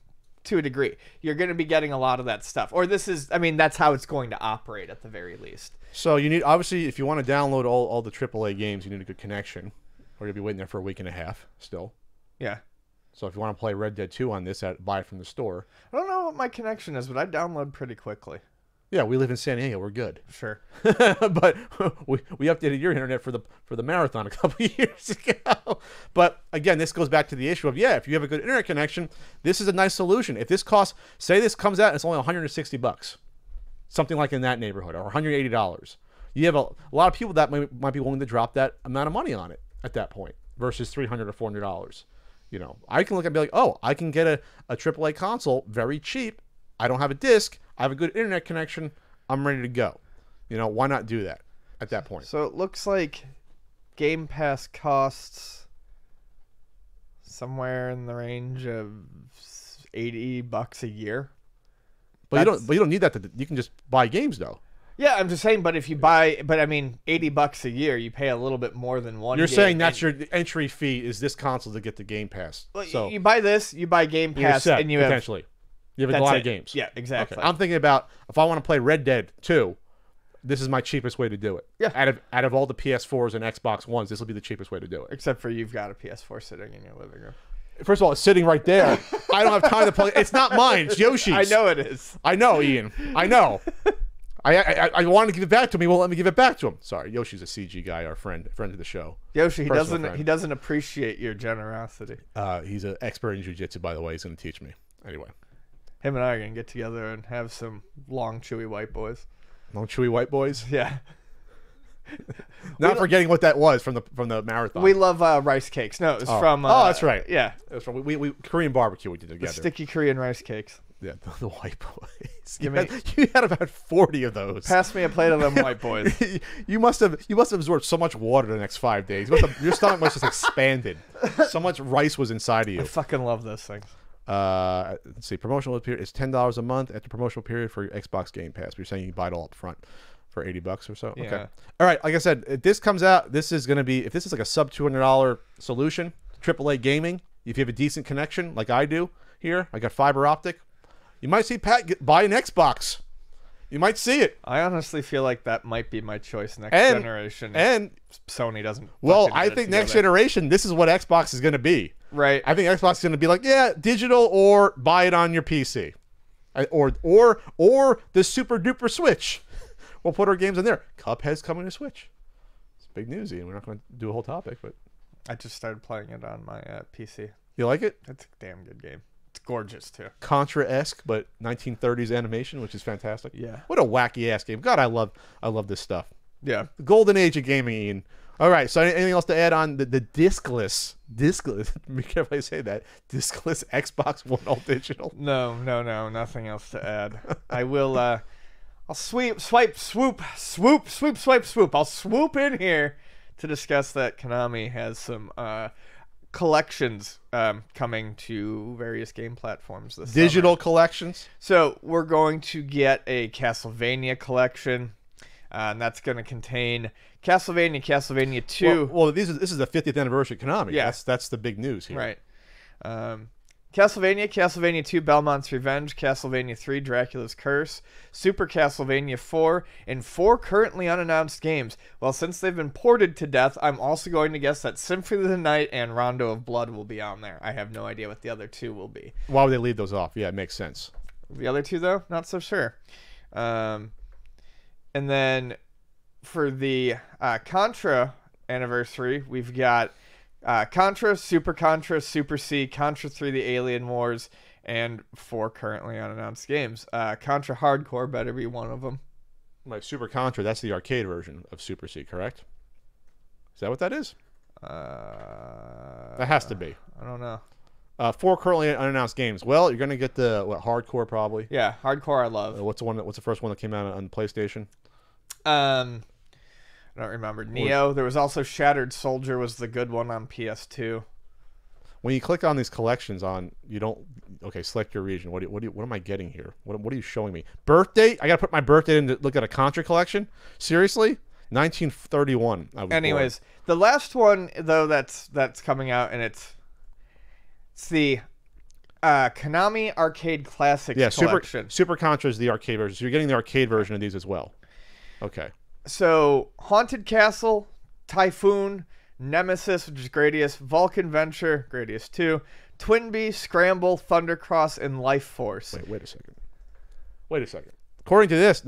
to a degree, you're going to be getting a lot of that stuff. Or that's how it's going to operate at the very least. So you need, obviously, if you want to download all the AAA games, you need a good connection, or you'll be waiting there for a week and a half still. Yeah. So if you want to play Red Dead 2 on this, buy it from the store. I don't know what my connection is, but I download pretty quickly. Yeah, we live in San Diego. We're good. Sure. But we updated your internet for the marathon a couple of years ago. But again, this goes back to the issue of, if you have a good internet connection, this is a nice solution. If this costs, say this comes out and it's only $160, something like in that neighborhood, or $180, you have a lot of people that might be willing to drop that amount of money on it at that point versus $300 or $400. I can look and be like, oh, I can get a AAA console very cheap. I don't have a disc. I have a good internet connection. I'm ready to go. Why not do that at that point? So it looks like Game Pass costs somewhere in the range of $80 a year. But you don't need that. You can just buy games though. Yeah, I'm just saying. But if you buy, I mean, $80 a year, you pay a little bit more than one. You're game. saying that's your entry fee is this console to get the Game Pass. Well, so you buy this, you buy Game Pass, set, and you have potentially. You have a lot of games. Yeah, exactly. Okay. I'm thinking about if I want to play Red Dead 2, this is my cheapest way to do it. Yeah. Out of all the PS4s and Xbox Ones, this will be the cheapest way to do it. Except for you've got a PS4 sitting in your living room. First of all, it's sitting right there. I don't have time to play. It's not mine. It's Yoshi's. I know it is. I know, Ian. I know. I wanted to give it back to him. He won't let me give it back to him. Sorry, Yoshi's a CG guy, our friend of the show. Yoshi, he doesn't appreciate your generosity. He's an expert in jiu-jitsu, by the way. He's going to teach me. Anyway. Him and I are going to get together and have some long, chewy white boys. Long, chewy white boys? Yeah. Not forgetting what that was from the marathon. We love rice cakes. No, it was from... that's right. Yeah. It was from we Korean barbecue we did together. The sticky Korean rice cakes. Yeah, the white boys. You you had about 40 of those. Pass me a plate of them white boys. You must have absorbed so much water the next 5 days. Your stomach must have expanded. So much rice was inside of you. I fucking love those things. Let's see. Promotional period is $10 a month at the promotional period for your Xbox Game Pass. But you're saying you can buy it all up front. for $80 or so. Yeah. Okay. All right. Like I said, if this comes out, this is going to be, if this is like a sub $200 solution, AAA gaming, if you have a decent connection like I do here, I got fiber optic, you might see Pat buy an Xbox. You might see it. I honestly feel like that might be my choice next And- generation. And, Sony doesn't. well, fucking I get it think next together. generation, this is what Xbox is going to be. Right. I think Xbox is going to be like, yeah, digital or buy it on your PC. Or the super duper Switch. We'll put our games in there. Cuphead's coming to Switch. It's big news, Ian. We're not going to do a whole topic, but I just started playing it on my PC. you like it? It's a damn good game. It's gorgeous too. Contra-esque, but 1930s animation, which is fantastic. Yeah. What a wacky ass game. God, I love this stuff. Yeah. The golden age of gaming, Ian. All right, so anything else to add on the discless, be careful how you say that, discless Xbox One all digital? No, nothing else to add. I will. I'll swoop. I'll swoop in here to discuss that Konami has some collections coming to various game platforms this Digital summer. collections? So we're going to get a Castlevania collection, and that's going to contain Castlevania 2. Well, this is the 50th anniversary of Konami. Yeah. That's the big news here. Right. Castlevania 2, Belmont's Revenge, Castlevania 3, Dracula's Curse, Super Castlevania 4, and 4 currently unannounced games. Well, since they've been ported to death, I'm also going to guess that Symphony of the Night and Rondo of Blood will be on there. I have no idea what the other two will be. Why would they leave those off? Yeah, it makes sense. The other two, though, not so sure. And then for the Contra anniversary, we've got Contra, Super C, Contra 3, The Alien Wars, and 4 currently unannounced games. Contra Hardcore better be one of them. Like Super Contra, that's the arcade version of Super C, correct? Is that what that is? That has to be. I don't know. 4 currently unannounced games. Well, you're gonna get the Hardcore probably. Yeah, Hardcore I love. What's the first one that came out on PlayStation? I don't remember. Neo. There was also Shattered Soldier was the good one on PS2. When you click on these collections select your region. What am I getting here? What are you showing me? Birth date? I gotta put my birth date in to look at a Contra collection? Seriously? 1931. Anyways, the last one though that's coming out, and it's the Konami Arcade Classics collection. Super Contra is the arcade version. So you're getting the arcade version of these as well. Okay. So Haunted Castle, Typhoon, Nemesis, which is Gradius, Vulcan Venture, Gradius 2, Twinbee, Scramble, Thundercross, and Life Force. Wait a second. According to this,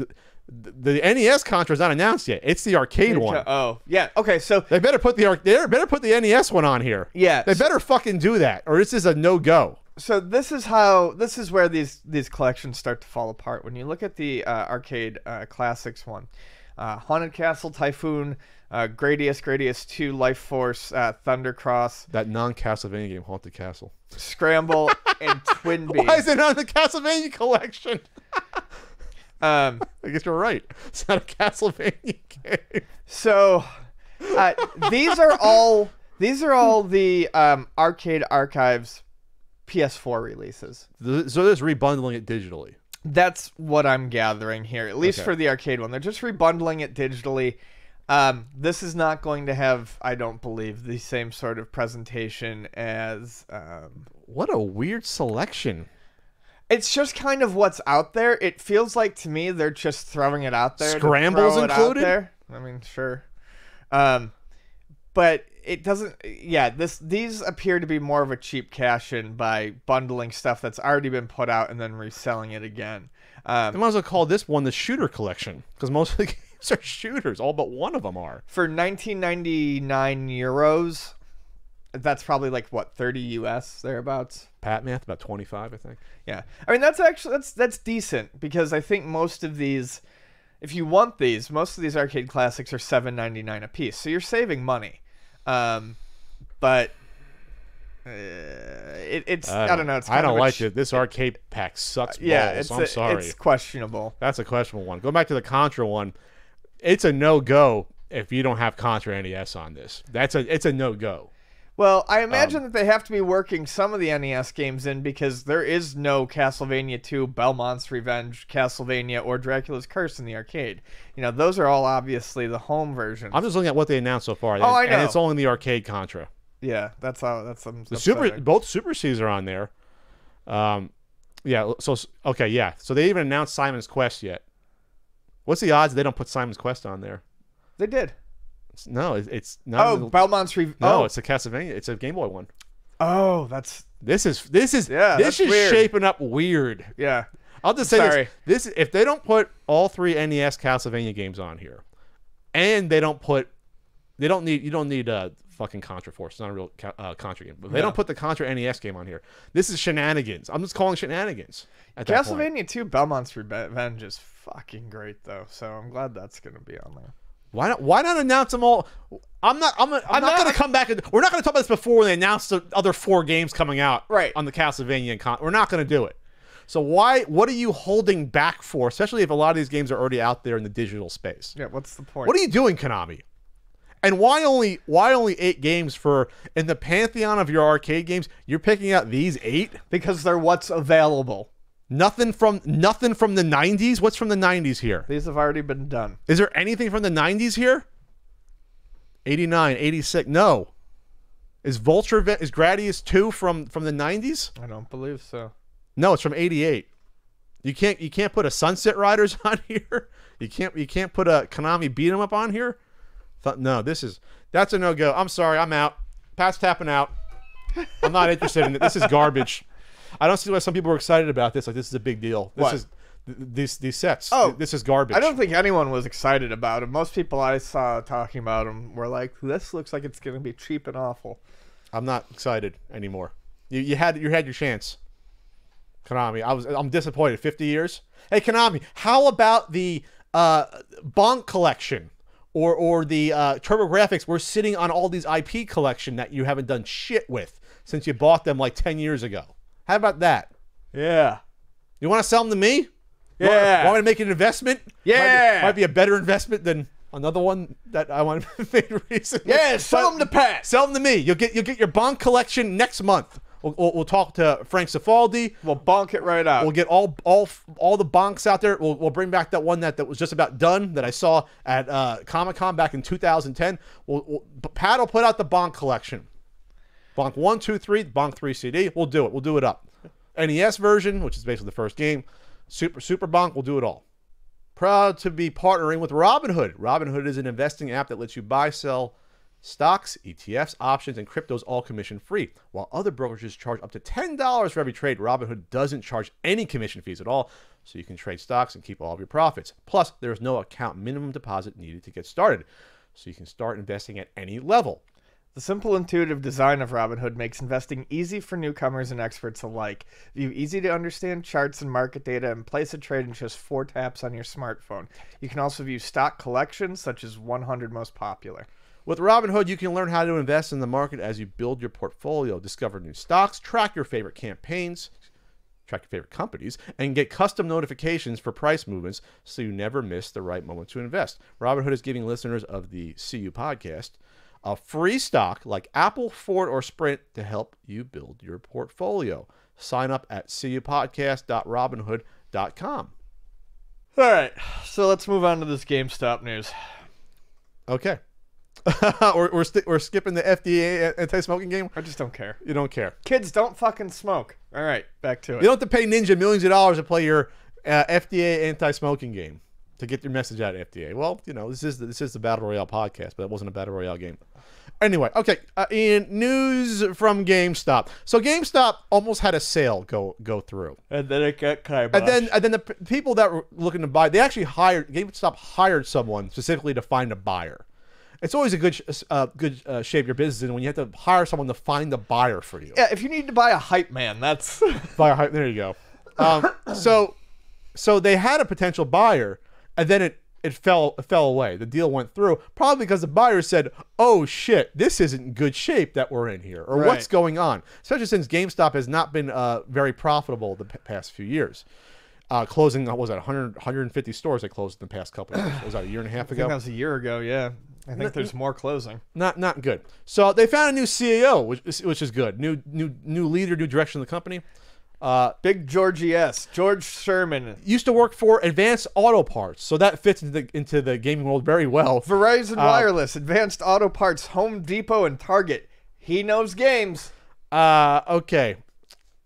the NES Contra is not announced yet. It's the arcade one. Oh, yeah. Okay, so They better put the NES one on here. yeah, They better fucking do that, or this is a no go. So this is where these collections start to fall apart. When you look at the arcade classics one, Haunted Castle, Typhoon, Gradius 2, Life Force, Thundercross, That non-Castlevania game, Haunted Castle. Scramble, and Twinbee. Why is it on the Castlevania collection? Um, I guess you're right. It's not a Castlevania game. so these are all the Arcade Archives PS4 releases. So there's rebundling it digitally. That's what I'm gathering here, at least Okay. for the arcade one. They're just rebundling it digitally. This is not going to have, I don't believe, the same sort of presentation as... What a weird selection. It's just kind of what's out there. It feels like to me they're just throwing it out there. Scrambles to throw it out included? there. I mean, sure. But it doesn't... Yeah, these appear to be more of a cheap cash-in by bundling stuff that's already been put out and then reselling it again. I might as well call this one the shooter collection, because most of the games are shooters. All but one of them are. For 1999 euros, that's probably like, what, 30 US, thereabouts? Pat math, about 25, I think. Yeah. I mean, that's decent, because I think most of these... If you want these, most of these arcade classics are $7.99 a piece, so you're saving money. But it's I don't know. It's I don't like it. it. This arcade pack sucks balls. Yeah, I'm sorry. It's questionable. That's a questionable one. Go back to the Contra one. It's a no-go if you don't have Contra NES on this. It's a no-go. Well, I imagine that they have to be working some of the NES games in because there is no Castlevania 2, Belmont's Revenge, Castlevania, or Dracula's Curse in the arcade. You know, those are all obviously the home versions. I'm just looking at what they announced so far. Oh, I know. And it's only the arcade Contra. Yeah, that's how. That's Both Super Cs are on there. Yeah. So okay. Yeah. So they even announced Simon's Quest yet. What's the odds they don't put Simon's Quest on there? They did. It's not. Oh, Belmont's Revenge. No, it's a Castlevania. It's a Game Boy one. Oh, that's. This is that's weird. shaping up weird. Yeah. I'll just say this: if they don't put all 3 NES Castlevania games on here, and you don't need fucking Contra Force. It's not a real Contra game, but they don't put the Contra NES game on here. This is shenanigans. I'm just calling shenanigans. At that point. Castlevania 2, Belmont's Revenge is fucking great though, so I'm glad that's gonna be on there. Why not announce them all? I'm not going to come back. We're not going to talk about this before when they announce the other 4 games coming out on the Castlevania. We're not going to do it. So what are you holding back for? Especially if a lot of these games are already out there in the digital space. Yeah, what's the point? What are you doing, Konami? And why only 8 games in the pantheon of your arcade games? You're picking out these 8 because they're what's available. Nothing from the 90s. What's from the 90s here? These have already been done. Is there anything from the 90s here? 89, 86. No. Is Gradius 2 from the 90s? I don't believe so. No, it's from 88. You can't put a Sunset Riders on here. You can't put a Konami Beat 'em Up on here. No, that's a no-go. I'm sorry, I'm out. Pat's tapping out. I'm not interested in it. This is garbage. I don't see why some people are excited about this. Like, this is a big deal. These sets. Oh, this is garbage. I don't think anyone was excited about them. Most people I saw talking about them were like, "This looks like it's going to be cheap and awful." I'm not excited anymore. You had your chance, Konami. I'm disappointed. 50 years. Hey, Konami, how about the Bonk collection or the TurboGrafx? We're sitting on all these IP collection that you haven't done shit with since you bought them like 10 years ago. How about that? Yeah. You want to sell them to me? Yeah. Want me to make an investment? Yeah. Might be a better investment than another one that I want to make recently. Yeah, sell them to Pat. Sell them to me. You'll get your Bonk collection next month. We'll talk to Frank Cifaldi. We'll bonk it right out. We'll get all the bonks out there. We'll bring back that one that was just about done that I saw at Comic-Con back in 2010. Pat will put out the bonk collection. Bonk 1, 2, 3, Bonk 3 CD. We'll do it. We'll do it up. NES version, which is basically the first game. Super Bonk. We'll do it all. Proud to be partnering with Robinhood. Robinhood is an investing app that lets you buy, sell stocks, ETFs, options, and cryptos all commission free. While other brokerages charge up to $10 for every trade, Robinhood doesn't charge any commission fees at all, so you can trade stocks and keep all of your profits. Plus, there is no account minimum deposit needed to get started, so you can start investing at any level. The simple, intuitive design of Robinhood makes investing easy for newcomers and experts alike. View easy-to-understand charts and market data and place a trade in just 4 taps on your smartphone. You can also view stock collections, such as 100 most popular. With Robinhood, you can learn how to invest in the market as you build your portfolio, discover new stocks, track your favorite campaigns, track your favorite companies, and get custom notifications for price movements so you never miss the right moment to invest. Robinhood is giving listeners of the CU podcast a free stock like Apple, Ford, or Sprint to help you build your portfolio. Sign up at cupodcast.robinhood.com. All right, so let's move on to this GameStop news. Okay. We're skipping the FDA anti-smoking game? I just don't care. You don't care. Kids, don't fucking smoke. All right, back to it. You don't have to pay Ninja millions of dollars to play your FDA anti-smoking game to get your message out of FDA. Well, you know, this is the Battle Royale podcast, but it wasn't a Battle Royale game. Anyway, okay. In news from GameStop. So GameStop almost had a sale go through, and then it got kiboshed. And then the people that were looking to buy, GameStop hired someone specifically to find a buyer. It's always a good shape your business in when you have to hire someone to find the buyer for you. Yeah, if you need to buy a hype man, that's buy a hype. There you go. So they had a potential buyer, and then it fell away. The deal went through probably because the buyer said, "Oh shit, this isn't good shape that we're in here, or right. What's going on?" Especially since GameStop has not been very profitable the past few years. Closing, what was that, 150 stores they closed in the past couple of years. Was that a year and a half ago? I think that was a year ago, yeah. I think there's more closing. Not good. So they found a new CEO, which is good. New leader, new direction of the company. Big Georgie S. George Sherman. Used to work for Advanced Auto Parts, so that fits into the gaming world very well. Verizon Wireless, Advanced Auto Parts, Home Depot, and Target. He knows games. Okay.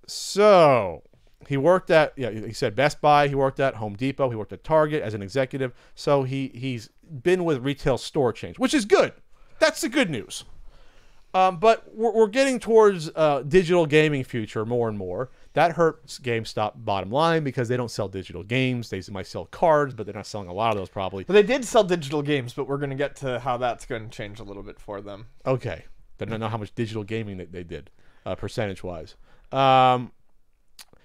So he worked at, he said Best Buy, he worked at Home Depot, he worked at Target as an executive. So he's been with retail store chains, which is good. That's the good news. But we're getting towards digital gaming future more and more. That hurts GameStop bottom line because they don't sell digital games. They might sell cards, but they're not selling a lot of those probably. But they did sell digital games, but we're going to get to how that's going to change a little bit for them. Okay. But I don't know how much digital gaming they did, percentage-wise.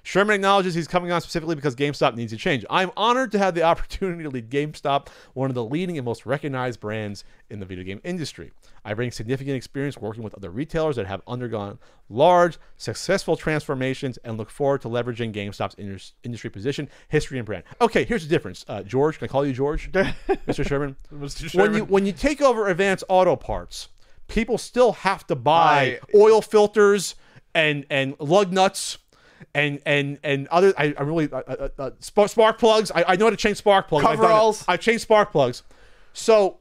Sherman acknowledges he's coming on specifically because GameStop needs to change. I'm honored to have the opportunity to lead GameStop, one of the leading and most recognized brands in the video game industry. I bring significant experience working with other retailers that have undergone large, successful transformations and look forward to leveraging GameStop's industry position, history, and brand. Okay, here's the difference. George, can I call you George? Mr. Sherman? Mr. Sherman. When you take over Advanced Auto Parts, people still have to buy oil filters and lug nuts and other. I really spark plugs. I know how to change spark plugs. Coveralls. I've changed spark plugs. So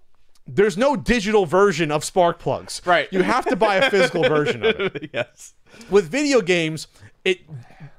there's no digital version of spark plugs. Right. You have to buy a physical version of it. Yes. With video games, it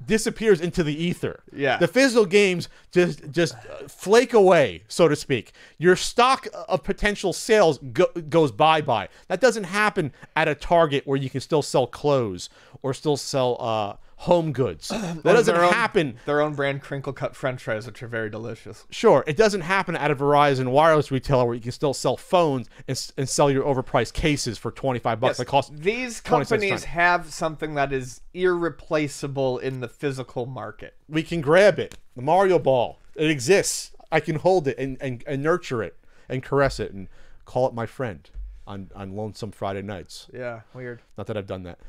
disappears into the ether. Yeah. The physical games just flake away, so to speak. Your stock of potential sales goes bye-bye. That doesn't happen at a Target where you can still sell clothes or still sell home goods. That doesn't happen. Their own brand crinkle cut French fries, which are very delicious. Sure, it doesn't happen at a Verizon wireless retailer where you can still sell phones and sell your overpriced cases for $25 Yes, that cost. these 20 cents companies have something that is irreplaceable in the physical market. We can grab it. The Mario Ball. It exists. I can hold it and nurture it and caress it and call it my friend on lonesome Friday nights. Yeah, weird. Not that I've done that.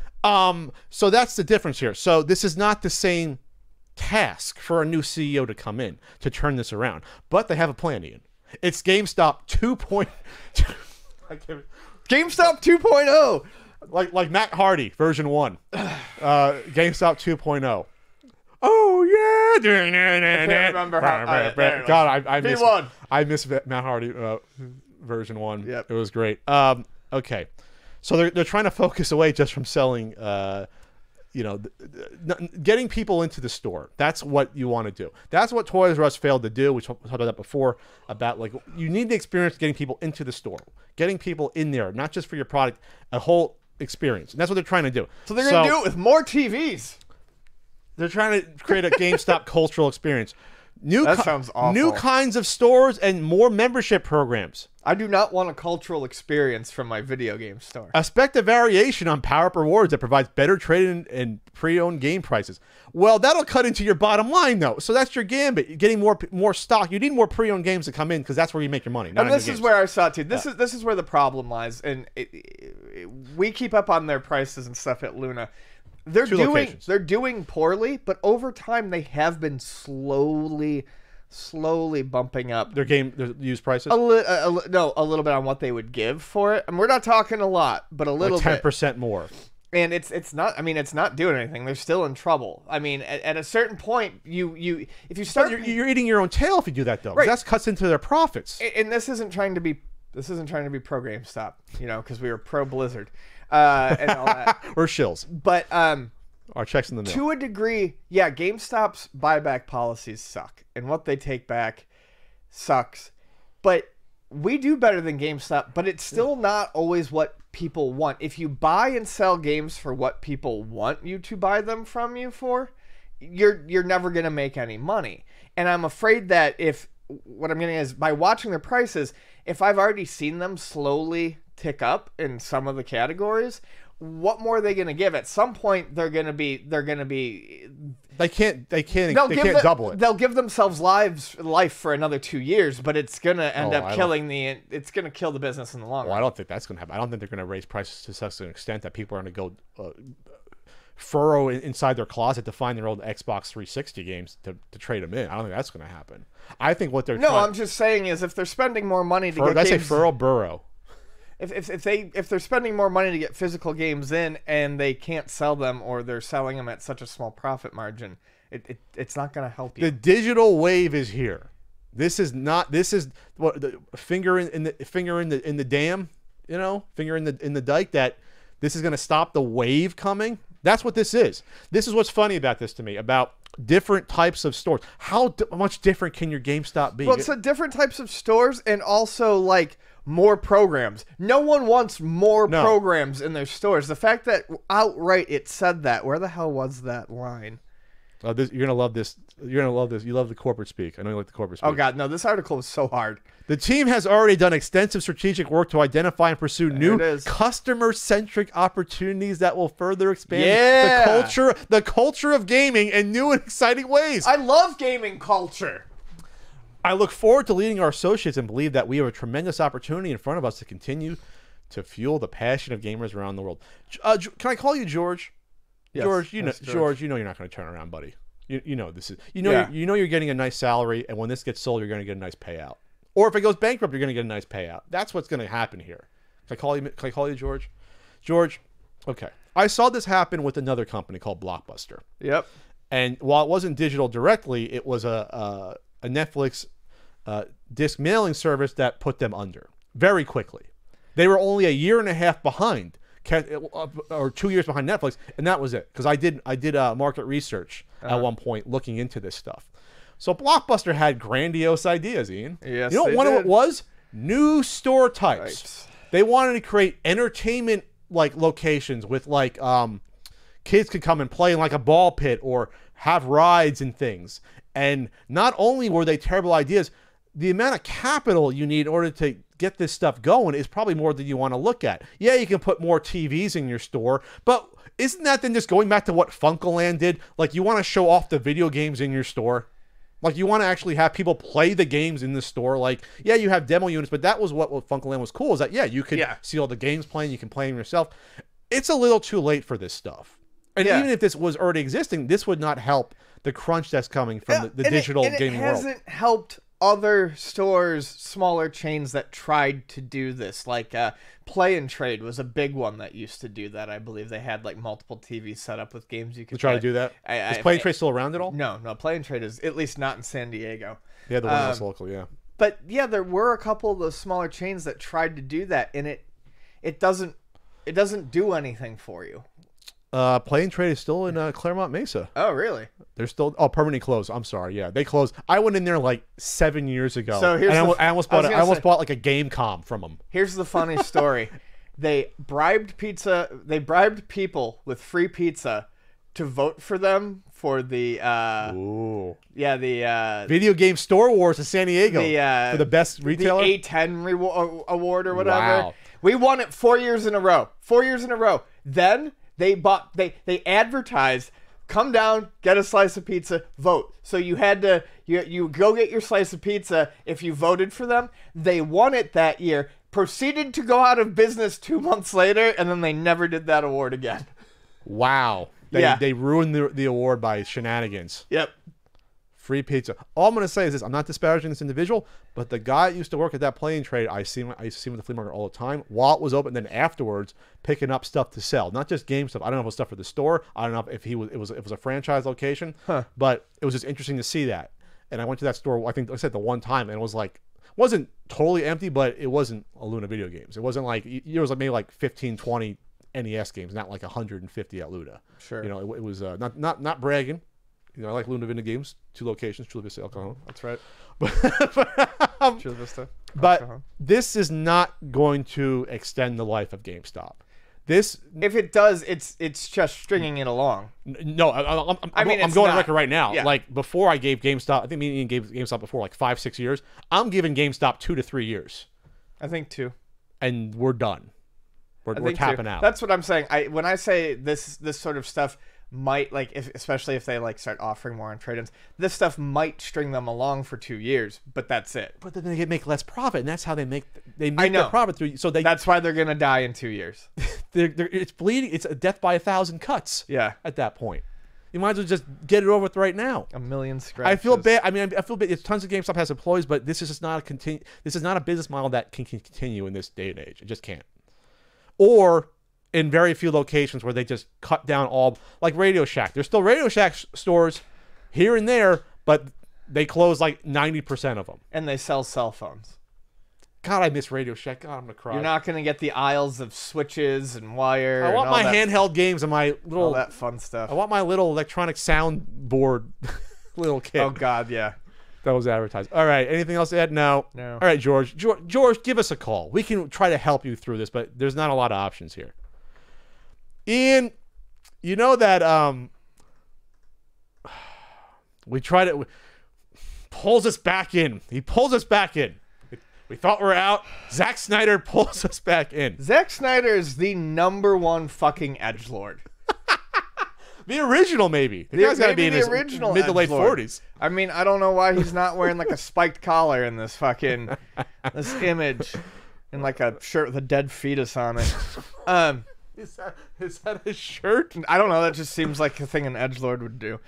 So that's the difference here. So this is not the same task for a new CEO to come in to turn this around. But they have a plan, Ian. It's GameStop 2.0. GameStop 2.0. Like Matt Hardy, version 1. GameStop 2.0. Oh, yeah. I can't remember how. God, I miss Matt Hardy version 1. Yep. It was great. Okay. So they're trying to focus away just from selling, getting people into the store. That's what you want to do. That's what Toys R Us failed to do. We talked about that before, about like you need the experience getting people into the store, getting people in there, not just for your product, a whole experience. And that's what they're trying to do. So they're going to do it with more TVs. They're trying to create a GameStop cultural experience. That sounds awful. New kinds of stores and more membership programs. I do not want a cultural experience from my video game store. Expect a variation on PowerUp Rewards that provides better trade-in and pre-owned game prices. Well, that'll cut into your bottom line, though. So that's your gambit. You're getting more stock. You need more pre-owned games to come in because that's where you make your money. And this is where I saw it, too. This is where the problem lies. And we keep up on their prices and stuff at Luna. They're doing poorly, but over time they have been slowly bumping up their used prices. A little bit on what they would give for it. And we're not talking a lot, but a little like 10% more. And it's not. I mean, it's not doing anything. They're still in trouble. I mean, at a certain point, if you start, you're eating your own tail if you do that, though. Right. That cuts into their profits. And this isn't trying to be pro GameStop, because we were pro Blizzard. And all that. Or shills. But our checks in the mail. To a degree, yeah, GameStop's buyback policies suck. And what they take back sucks. But we do better than GameStop, but it's still not always what people want. If you buy and sell games for what people want you to buy them from you for, you're never going to make any money. And I'm afraid that what I'm getting is by watching their prices, if I've already seen them slowly tick up in some of the categories, what more are they going to give? At some point, they're going to be. They can't double it. They'll give themselves life for another 2 years, but it's going to end up killing it's going to kill the business in the long run. I don't think that's going to happen. I don't think they're going to raise prices to such an extent that people are going to go furrow inside their closet to find their old Xbox 360 games to trade them in. I don't think that's going to happen. I think what they're I'm just saying is if they're spending more money to get games... Did I say furrow? Burrow. if they're spending more money to get physical games in and they can't sell them, or they're selling them at such a small profit margin, it's not going to help you. The digital wave is here. This is not. This is what the finger in the dam. You know, finger in the dike. That this is going to stop the wave coming. That's what this is. This is what's funny about this to me, about different types of stores. How much different can your GameStop be? Well, so different types of stores, and also like more programs. No one wants more programs in their stores. The fact that outright it said that. Where the hell was that line? You're gonna love this. You're gonna love this. You love the corporate speak. I know you like the corporate speak. Oh God, no! This article is so hard. The team has already done extensive strategic work to identify and pursue new customer-centric opportunities that will further expand the culture of gaming in new and exciting ways. I love gaming culture. I look forward to leading our associates and believe that we have a tremendous opportunity in front of us to continue to fuel the passion of gamers around the world. Can I call you George? Yes, George, George. you know you're not going to turn around, buddy. You know this is. You know you're getting a nice salary, and when this gets sold, you're going to get a nice payout. Or if it goes bankrupt, you're going to get a nice payout. That's what's going to happen here. Can I call you George? George, okay. I saw this happen with another company called Blockbuster. Yep. And while it wasn't digital directly, it was a Netflix disc mailing service that put them under very quickly. They were only a year and a half behind, or 2 years behind Netflix, and that was it. Because I did market research at one point looking into this stuff. So Blockbuster had grandiose ideas, Ian. Yes, you know what one of it was? New store types. Right. They wanted to create entertainment like locations with like kids could come and play in like a ball pit or have rides and things. And not only were they terrible ideas, the amount of capital you need in order to get this stuff going is probably more than you want to look at. Yeah, you can put more TVs in your store, but isn't that then just going back to what Funkoland did? Like, you want to show off the video games in your store? Like, you want to actually have people play the games in the store. Like, yeah, you have demo units, but that was what Funkoland was cool, is that, yeah, you could see all the games playing, you can play them yourself. It's a little too late for this stuff. And even if this was already existing, this would not help the crunch that's coming from the digital gaming world. It hasn't helped other stores, smaller chains that tried to do this. Like Play and Trade was a big one that used to do that. I believe they had like multiple TVs set up with games you could try to do that. Is Play and Trade still around at all? No, Play and Trade is at least not in San Diego. Yeah, the one that's local, yeah. But yeah, there were a couple of those smaller chains that tried to do that, and it doesn't do anything for you. Play and Trade is still in Claremont Mesa. Oh, really? They're still permanently closed. I'm sorry. Yeah, they closed. I went in there like 7 years ago. So here's I almost bought like a Gamecom from them. Here's the funny story. They bribed people with free pizza to vote for them for the Video Game Store Wars in San Diego for the best retailer, the A10 award or whatever. Wow. We won it 4 years in a row. 4 years in a row. Then they advertised, come down, get a slice of pizza, vote. So you had to you go get your slice of pizza if you voted for them. They won it that year, proceeded to go out of business 2 months later, and then they never did that award again. Wow. They ruined the award by shenanigans. Yep. Free pizza. All I'm going to say is this. I'm not disparaging this individual, but the guy that used to work at that Play and Trade, I used to see him at the flea market all the time while it was open, then afterwards picking up stuff to sell. Not just game stuff. I don't know if it was stuff for the store. I don't know if it was a franchise location, but it was just interesting to see that. And I went to that store, I think I said the one time, and it was like, wasn't totally empty, but it wasn't a Luna Video Games. It wasn't like, it was like maybe like 15, 20 NES games, not like 150 at Luna. Sure. You know, it was not bragging. You know, I like Luna Video Games, 2 locations, Chula Vista, El Cajon. That's right. Chula Vista. But this is not going to extend the life of GameStop. If it does, it's just stringing it along. No, I'm going on record right now. Yeah. Like, before I gave GameStop, I think me and Ian gave GameStop before like 5-6 years. I'm giving GameStop 2 to 3 years. I think 2. And we're done. We're tapping out. That's what I'm saying. When I say this sort of stuff might, like, especially if they like start offering more on trade-ins, this stuff might string them along for 2 years, but that's it. But then they make less profit, and that's how they make their profit through. So that's why they're gonna die in 2 years. It's bleeding. It's a death by 1,000 cuts. Yeah. At that point, You might as well just get it over with right now. A million scratches. I feel bad. I mean, I feel bad. It's tons of GameStop has employees, but this is just not a This is not a business model that can continue in this day and age. It just can't. Or in very few locations where they just cut down all, like Radio Shack. There's still Radio Shack stores here and there, but they close like 90% of them. And they sell cell phones. God, I miss Radio Shack. God, I'm gonna cry. You're not gonna get the aisles of switches and wire. I want and all my that, handheld games and my little. all that fun stuff. I want my little electronic soundboard little kit. Oh God, yeah. That was advertised. All right. Anything else to add? No. No. All right, George. George, give us a call. We can try to help you through this, but there's not a lot of options here. Ian, you know that we tried it. Pulls us back in. He pulls us back in. We thought we were out. Zack Snyder pulls us back in. Zack Snyder is the #1 fucking edgelord. The original, maybe. The guy's got to be in his original mid to late edgelord. 40s. I mean, I don't know why he's not wearing like a spiked collar in this fucking this image, and like a shirt with a dead fetus on it. Is that his shirt? I don't know. That just seems like a thing an edgelord would do.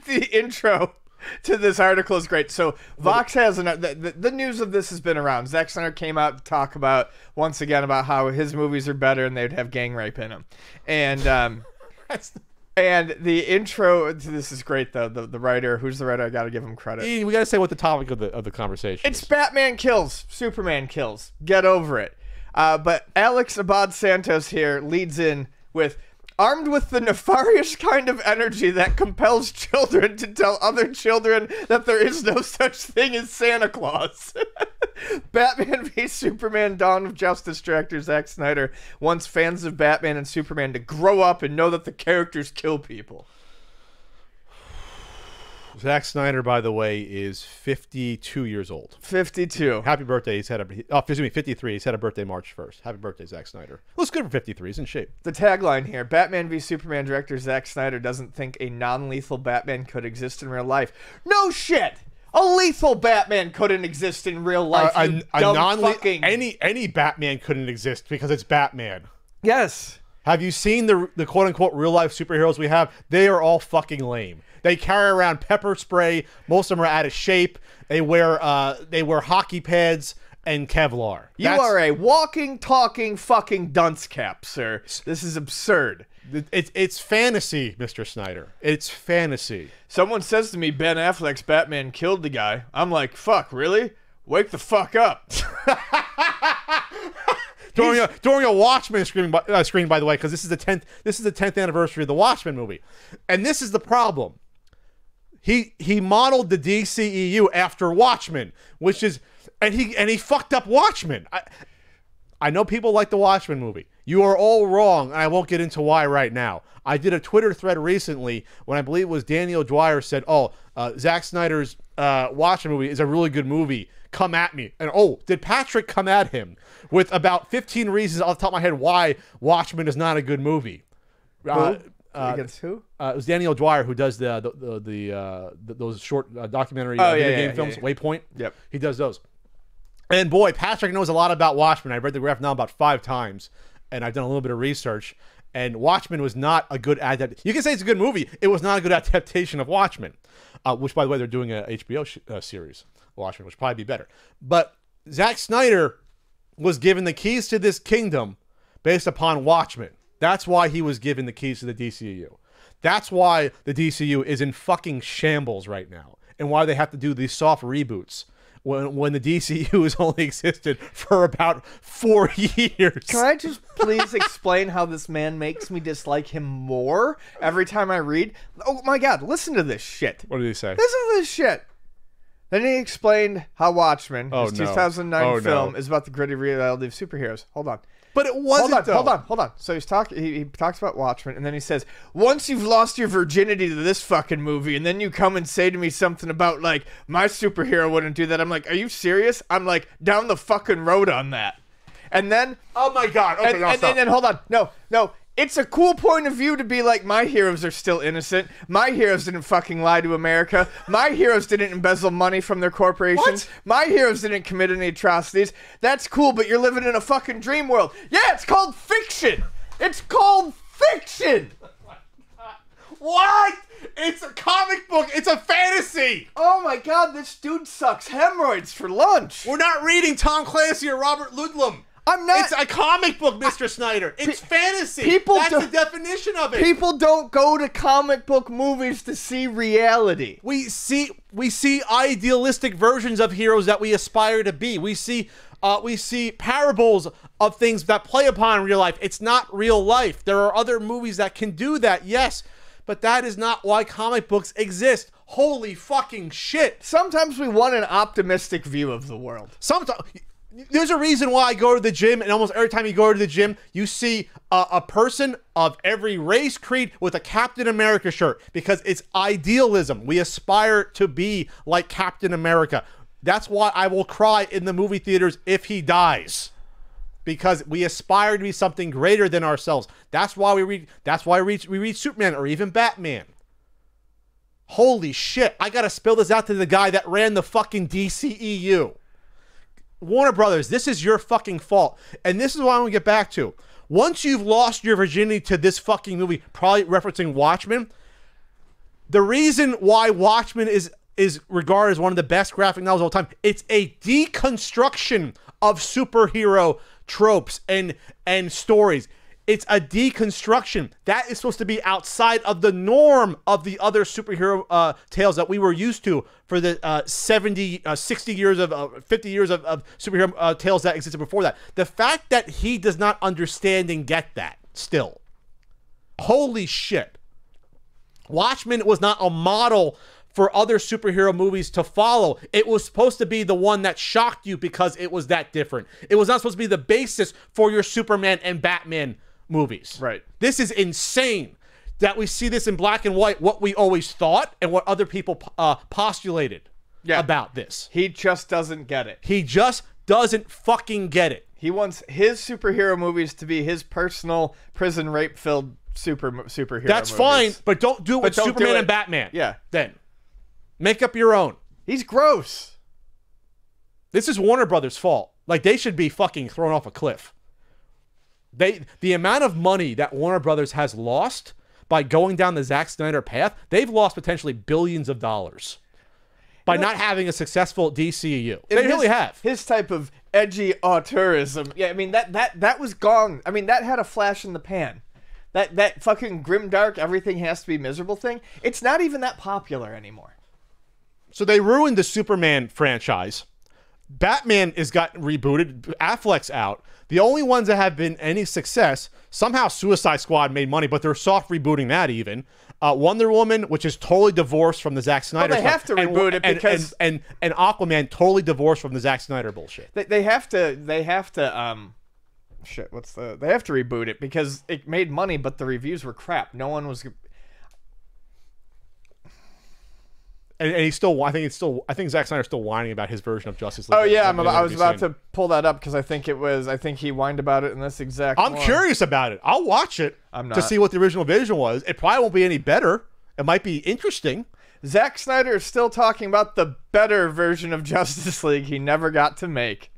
The intro to this article is great. So Vox has the news of this has been around. Zack Snyder came out to talk about once again about how his movies are better and they'd have gang rape in them, and and the intro to this is great though. The writer, who's the writer? I got to give him credit. Ian, we got to say what the topic of the conversation It's is. Batman kills, Superman kills. Get over it. But Alex Abad Santos here leads in with, armed with the nefarious kind of energy that compels children to tell other children that there is no such thing as Santa Claus. Batman v Superman Dawn of Justice director Zack Snyder wants fans of Batman and Superman to grow up and know that the characters kill people. Zack Snyder, by the way, is 52 years old. 52. Happy birthday. He's had 53. He's had a birthday March 1st. Happy birthday, Zack Snyder. Looks good for 53. He's in shape. The tagline here, Batman v Superman director Zack Snyder doesn't think a non-lethal Batman could exist in real life. No shit! A lethal Batman couldn't exist in real life, you dumb fucking... Any Batman couldn't exist because it's Batman. Yes. Have you seen the quote-unquote real-life superheroes we have? They are all fucking lame. They carry around pepper spray. Most of them are out of shape. They wear hockey pads and Kevlar. You are a walking, talking, fucking dunce cap, sir. This is absurd. It's fantasy, Mr. Snyder. It's fantasy. Someone says to me, Ben Affleck's Batman killed the guy. I'm like, fuck, really? Wake the fuck up. During a Watchmen screening, by the way, because this is the 10th anniversary of the Watchmen movie, and this is the problem. He modeled the DCEU after Watchmen, which is, and he fucked up Watchmen. I know people like the Watchmen movie. You are all wrong, and I won't get into why right now. I did a Twitter thread recently when I believe it was Daniel Dwyer said, Zack Snyder's Watchmen movie is a really good movie. Come at me. And did Patrick come at him with about 15 reasons off the top of my head why Watchmen is not a good movie? Against who? It was Daniel Dwyer who does those short documentary video game films. Yeah. Waypoint. Yep. He does those. And boy, Patrick knows a lot about Watchmen. I've read the graph now about 5 times, and I've done a little bit of research. And Watchmen was not a good adaptation. You can say it's a good movie. It was not a good adaptation of Watchmen, which, by the way, they're doing a HBO series, Watchmen, which would probably be better. But Zack Snyder was given the keys to this kingdom based upon Watchmen. That's why he was given the keys to the DCU. That's why the DCU is in fucking shambles right now, and why they have to do these soft reboots when the DCU has only existed for about 4 years. Can I just please explain how this man makes me dislike him more every time I read? Oh my God, listen to this shit. What did he say? Listen to this shit. Then he explained how Watchmen, his 2009 film, is about the gritty reality of superheroes. Hold on. But it wasn't. Hold on. So he talks about Watchmen, and then he says, once you've lost your virginity to this fucking movie, and then you come and say to me something about, like, my superhero wouldn't do that. I'm like, are you serious? I'm like, down the fucking road on that. And then... Oh my God. Okay, and then hold on. No. It's a cool point of view to be like, my heroes are still innocent. My heroes didn't fucking lie to America. My heroes didn't embezzle money from their corporations. What? My heroes didn't commit any atrocities. That's cool, but you're living in a fucking dream world. Yeah, it's called fiction. It's called fiction. What? It's a comic book. It's a fantasy. Oh my god, this dude sucks hemorrhoids for lunch. We're not reading Tom Clancy or Robert Ludlum. I'm not. It's a comic book, Mr. Snyder. It's fantasy. people That's don't- the definition of it. People don't go to comic book movies to see reality. We see idealistic versions of heroes that we aspire to be. We see parables of things that play upon real life. It's not real life. There are other movies that can do that, yes, but that is not why comic books exist. Holy fucking shit. Sometimes we want an optimistic view of the world. Sometimes there's a reason why I go to the gym, and almost every time you go to the gym, you see a person of every race, creed with a Captain America shirt, because it's idealism. We aspire to be like Captain America. That's why I will cry in the movie theaters if he dies, because we aspire to be something greater than ourselves. That's why we read. That's why we read Superman or even Batman. Holy shit! I gotta spill this out to the guy that ran the fucking DCEU. Warner Brothers, this is your fucking fault. And this is what I want to get back to. Once you've lost your virginity to this fucking movie, probably referencing Watchmen, the reason why Watchmen is regarded as one of the best graphic novels of all time, it's a deconstruction of superhero tropes and stories. It's a deconstruction. That is supposed to be outside of the norm of the other superhero tales that we were used to for the 60 years of 50 years of superhero tales that existed before that. The fact that he does not understand and get that still. Holy shit. Watchmen was not a model for other superhero movies to follow. It was supposed to be the one that shocked you because it was that different. It was not supposed to be the basis for your Superman and Batman movies. Right. This is insane that we see this in black and white, what we always thought and what other people postulated about this. He just doesn't get it. He just doesn't fucking get it. He wants his superhero movies to be his personal prison rape-filled superhero That's movies. fine, but don't do it with don't do Superman it- and Batman. Yeah. Then. Make up your own. He's gross. This is Warner Brothers' fault. Like, they should be fucking thrown off a cliff. The amount of money that Warner Brothers has lost by going down the Zack Snyder path, they've lost potentially billions of dollars by not having a successful DCEU. They really have. His type of edgy auteurism. Yeah, I mean that was gone. I mean, that had a flash in the pan. That fucking grimdark, everything has to be miserable thing. It's not even that popular anymore. So they ruined the Superman franchise. Batman is gotten rebooted. Affleck's out. The only ones that have been any success, somehow Suicide Squad made money, but they're soft rebooting that even. Wonder Woman, which is totally divorced from the Zack Snyder they stuff. have to reboot it because... And Aquaman, totally divorced from the Zack Snyder bullshit. They have to they have to reboot it because it made money, but the reviews were crap. No one was... And he's still, I think Zack Snyder's still whining about his version of Justice League. Oh yeah, That I was be about soon. to pull that up because I think he whined about it in this exact I'm one. curious about it. I'll watch it I'm to not. see what the original vision was. It probably won't be any better. It might be interesting. Zack Snyder is still talking about the better version of Justice League he never got to make.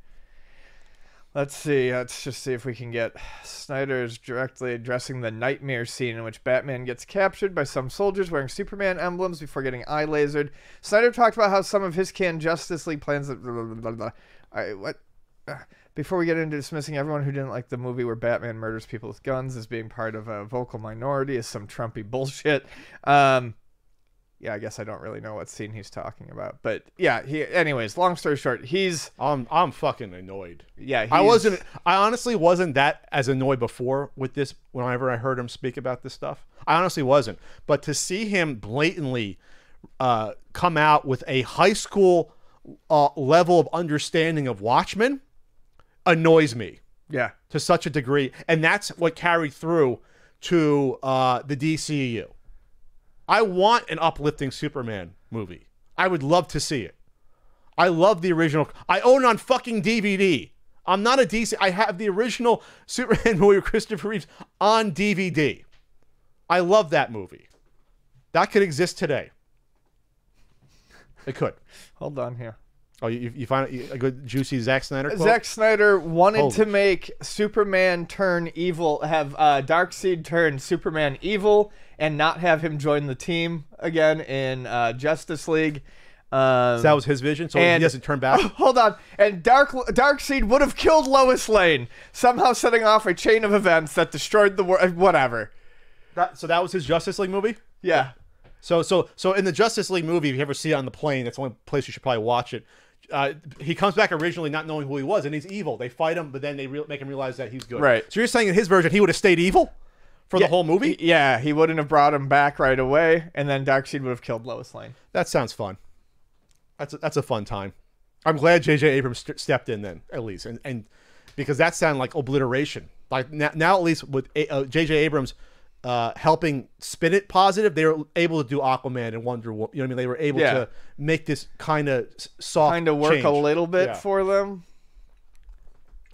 Let's see. Let's just see if we can get... Snyder is directly addressing the nightmare scene in which Batman gets captured by some soldiers wearing Superman emblems before getting eye lasered. Snyder talked about how some of his canned Justice League plans... Before we get into dismissing everyone who didn't like the movie where Batman murders people with guns as being part of a vocal minority is some Trumpy bullshit. Yeah, I guess I don't really know what scene he's talking about, but yeah. Anyways, long story short, I'm fucking annoyed. Yeah, I honestly wasn't that as annoyed before with this. Whenever I heard him speak about this stuff, I honestly wasn't. But to see him blatantly come out with a high school level of understanding of Watchmen annoys me. Yeah, to such a degree, and that's what carried through to the DCEU. I want an uplifting Superman movie. I would love to see it. I love the original. I own it on fucking DVD. I'm not a DC. I have the original Superman movie with Christopher Reeves on DVD. I love that movie. That could exist today. It could. Hold on here. Oh, you find a good juicy Zack Snyder quote? Zack Snyder wanted Holy to make Superman turn evil, have Darkseid turn Superman evil, and not have him join the team again in Justice League. So that was his vision, so he doesn't turn back? Hold on. And Darkseid would have killed Lois Lane, somehow setting off a chain of events that destroyed the world. Whatever. So that was his Justice League movie? Yeah. So in the Justice League movie, if you ever see it on the plane, that's the only place you should probably watch it. He comes back originally not knowing who he was, and he's evil. They fight him, but then they make him realize that he's good. Right. So you're saying in his version, he would have stayed evil for the whole movie? Yeah, he wouldn't have brought him back right away, and then Darkseid would have killed Lois Lane. That sounds fun. That's a fun time. I'm glad J.J. Abrams stepped in then, at least, and because that sounded like obliteration. Like now at least with J.J. Abrams helping spin it positive, they were able to do Aquaman and Wonder Woman. You know what I mean? They were able to make this kind of soft, kind of work change. a little bit for them.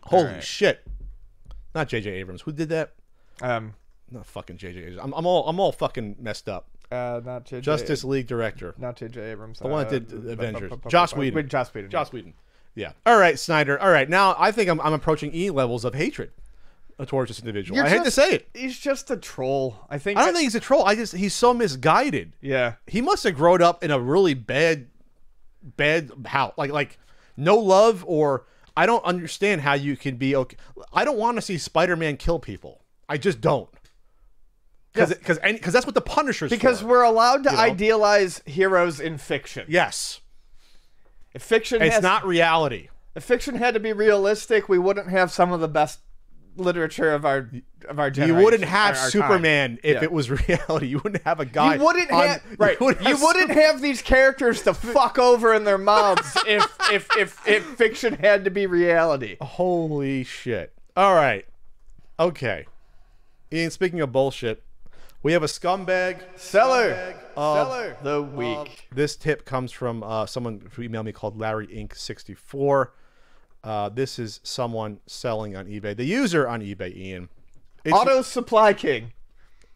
Holy shit! Not J.J. Abrams. Who did that? Not fucking J.J. Abrams. I'm all fucking messed up. Not J.J. Justice League director. Not J.J. Abrams. The one that did Avengers. Joss Whedon. Joss Whedon. Joss Whedon. Yeah. All right, Snyder. All right. Now I think I'm approaching E levels of hatred towards this individual. I hate to say it. He's just a troll. I don't think he's a troll. He's so misguided. Yeah. He must have grown up in a really bad house. Like no love, or I don't understand how you can be okay. I don't want to see Spider-Man kill people. I just don't. Because that's what the Punisher's because for, we're allowed to idealize heroes in fiction. Yes. If fiction it's not reality. If fiction had to be realistic, we wouldn't have some of the best literature of our generation. You wouldn't have our Superman time. if it was reality. You wouldn't have a guy. You wouldn't have You wouldn't have these characters to fuck over in their mouths if fiction had to be reality. Holy shit! All right, okay. Ian, speaking of bullshit, we have a scumbag seller of the week. This tip comes from someone who emailed me called Larry Inc. 64. This is someone selling on eBay. The user on eBay, Ian. Auto Supply King.